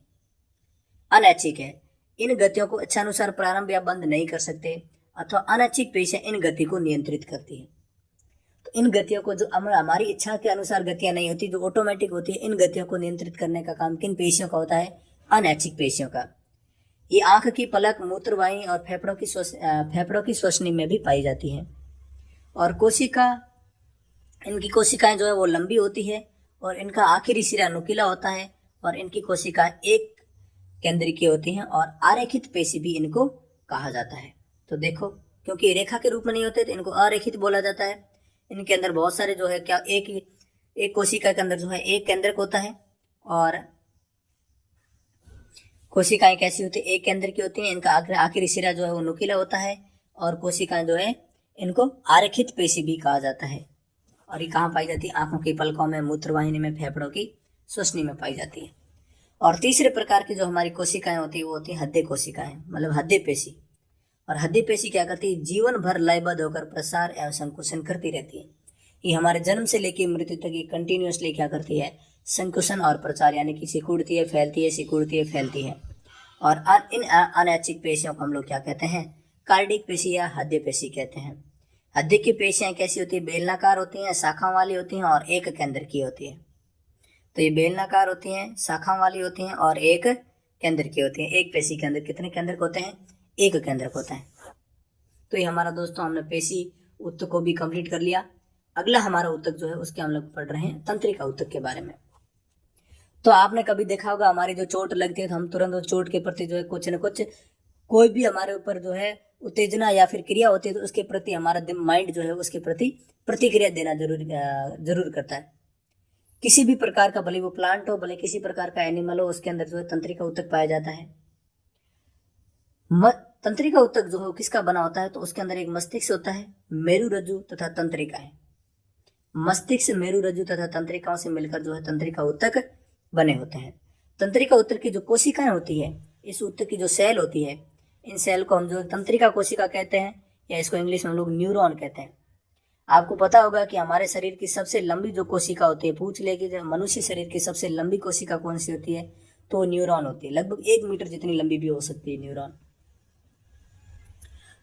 अनैच्छिक है। इन गतियों को इच्छानुसार प्रारंभ या बंद नहीं कर सकते, अथवा अनैच्छिक पेशियां इन गति को नियंत्रित करती है। तो इन गतियों को जो हमारी इच्छा के अनुसार गतियां नहीं होती, जो ऑटोमेटिक होती है, इन गतियों को नियंत्रित करने का काम किन पेशियों का होता है? अनैच्छिक पेशियों का। ये आंख की पलक, मूत्रवाहिनी और फेफड़ों की श्वसनी में भी पाई जाती है। और इनकी कोशिकाएं जो है वो लंबी होती है और इनका आखिरी सिरा नुकीला होता है और इनकी कोशिकाएं एक केंद्रीय होती हैं और आरेखित पेशी भी इनको कहा जाता है। तो देखो, क्योंकि रेखा के रूप में नहीं होते तो इनको अरेखित बोला जाता है। इनके अंदर बहुत सारे जो है क्या एक कोशिका के अंदर जो है एक केंद्रक होता है और कोशिकाएं कैसी होती है? एक केंद्र की होती है। इनका आखिरी सिरा जो है वो नुकीला होता है और कोशिकाएं जो है इनको आरेखित पेशी भी कहा जाता है। और ये कहाँ पाई जाती है? आंखों की पलकों में, मूत्रवाहिनी में, फेफड़ों की श्वसनी में पाई जाती है। और तीसरे प्रकार की जो हमारी कोशिकाएं होती है वो होती है हृदय कोशिकाएं, मतलब हृदय पेशी। और हृदय पेशी क्या करती है? जीवन भर लयबद्ध होकर प्रसार एवं संकुचन करती रहती है। ये हमारे जन्म से लेकर मृत्यु तक ये कंटिन्यूसली क्या करती है, संकुचन और प्रचार, यानी कि सिकुड़ती है, फैलती है, सिकुड़ती है, फैलती है। और इन अनैच्छिक पेशियों को हम लोग क्या कहते हैं, कार्डिक पेशी या हृदय पेशी कहते हैं। हृदय की पेशियां कैसी होती है, बेलनाकार होती हैं, शाखाओं वाली होती हैं और एक केंद्र की होती है। तो ये बेलनाकार होती हैं, शाखाओं वाली होती हैं और एक केंद्र की होती है। एक पेशी के अंदर कितने केंद्र होते हैं, एक केंद्र होता है। तो ये हमारा दोस्तों हमने पेशी ऊतक को भी कंप्लीट कर लिया। अगला हमारा ऊतक जो है उसके हम लोग पढ़ रहे हैं तंत्रिका ऊतक के बारे में। तो आपने कभी देखा होगा हमारी जो चोट लगती है तो हम तुरंत उस चोट के प्रति जो है कुछ न कुछ, कोई भी हमारे ऊपर जो है उत्तेजना या फिर क्रिया होती है तो उसके प्रति हमारा माइंड जो है उसके प्रति प्रतिक्रिया देना जरूर करता है। किसी भी प्रकार का, भले वो प्लांट हो, भले किसी प्रकार का एनिमल हो, उसके अंदर जो है तंत्रिका ऊतक पाया जाता है। तंत्रिका ऊतक जो है किसका बना होता है, तो उसके अंदर एक मस्तिष्क होता है, मेरुरज्जु तथा तंत्रिका है। मस्तिष्क, मेरुरज्जु तथा तंत्रिकाओं से मिलकर जो है तंत्रिका ऊतक बने होते हैं। तंत्रिका ऊतक की जो कोशिकाएं होती है, इस ऊतक की जो सेल होती है, इन सेल को हम जो तंत्रिका कोशिका कहते हैं, या इसको इंग्लिश में हम लोग न्यूरॉन कहते हैं। आपको पता होगा कि हमारे शरीर की सबसे लंबी जो कोशिका होती है, पूछ ले कि जो मनुष्य शरीर की सबसे लंबी कोशिका कौन सी होती है, तो न्यूरॉन होती है। लगभग 1 मीटर जितनी लंबी भी हो सकती है न्यूरॉन।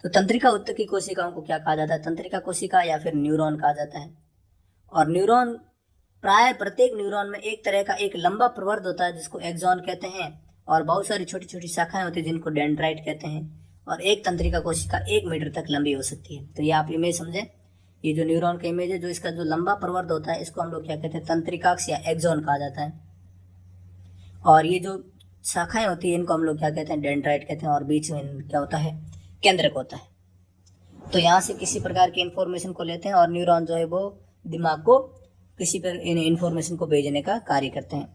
तो तंत्रिका ऊतक की कोशिकाओं को क्या कहा जाता है, तंत्रिका कोशिका या फिर न्यूरॉन कहा जाता है। और न्यूरॉन, प्राय प्रत्येक न्यूरॉन में एक तरह का एक लंबा प्रवर्ध होता है जिसको एक्सॉन कहते हैं, और बहुत सारी छोटी छोटी शाखाएं होती है जिनको डेंड्राइट कहते हैं। और एक तंत्रिका कोशिका 1 मीटर तक लंबी हो सकती है। तो ये आप इमेज समझे, ये जो न्यूरॉन का इमेज है, जो इसका जो लंबा प्रवर्ध होता है इसको हम लोग क्या कहते हैं, तंत्रिकाक्ष या एक्सॉन कहा जाता है। और ये जो शाखाएं होती है इनको हम लोग क्या कहते हैं, डेंड्राइट कहते हैं। और बीच में क्या होता है, केंद्रक होता है। तो यहाँ से किसी प्रकार की इंफॉर्मेशन को लेते हैं और न्यूरॉन जो है वो दिमाग को किसी पर इन इंफॉर्मेशन को भेजने का कार्य करते हैं।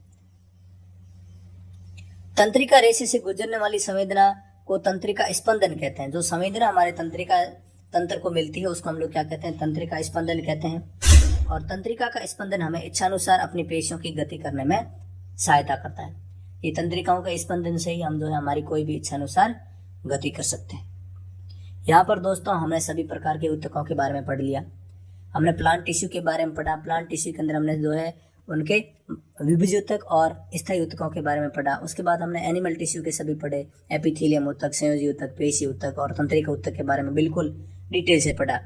तंत्रिका रेशे से गुजरने वाली संवेदना को तंत्रिका स्पंदन कहते हैं। जो संवेदना हमारे तंत्रिका तंत्र को मिलती है उसको हम लोग क्या कहते हैं, तंत्रिका स्पंदन कहते हैं। और तंत्रिका का स्पंदन हमें इच्छानुसार अपनी पेशियों की गति करने में सहायता करता है। ये तंत्रिकाओं का स्पंदन से ही हम जो है हमारी कोई भी इच्छानुसार गति कर सकते हैं। यहाँ पर दोस्तों हमने सभी प्रकार के ऊतकों के बारे में पढ़ लिया। हमने प्लांट टिश्यू के बारे में पढ़ा। प्लांट टिश्यू के अंदर हमने जो है उनके विभुज ऊतक और स्थायी ऊतकों के बारे में पढ़ा। उसके बाद हमने एनिमल टिश्यू के सभी पढ़े, एपिथेलियम ऊतक, संयोजी ऊतक, पेशी ऊतक और तंत्रिका ऊतक के बारे में बिल्कुल डिटेल से पढ़ा।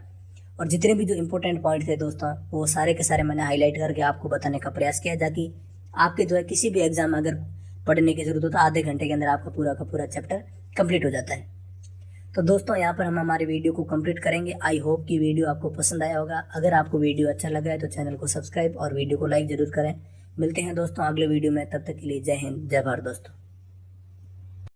और जितने भी जो इंपॉर्टेंट पॉइंट थे दोस्तों वो सारे के सारे मैंने हाईलाइट करके आपको बताने का प्रयास किया, ताकि आपके जो है किसी भी एग्जाम में अगर पढ़ने की जरूरत हो तो आधे घंटे के अंदर आपका पूरा का पूरा चैप्टर कंप्लीट हो जाता है। तो दोस्तों यहाँ पर हम हमारे वीडियो को कंप्लीट करेंगे। आई होप कि वीडियो आपको पसंद आया होगा। अगर आपको वीडियो अच्छा लगा है तो चैनल को सब्सक्राइब और वीडियो को लाइक जरूर करें। मिलते हैं दोस्तों अगले वीडियो में, तब तक के लिए जय हिंद, जय भारत दोस्तों।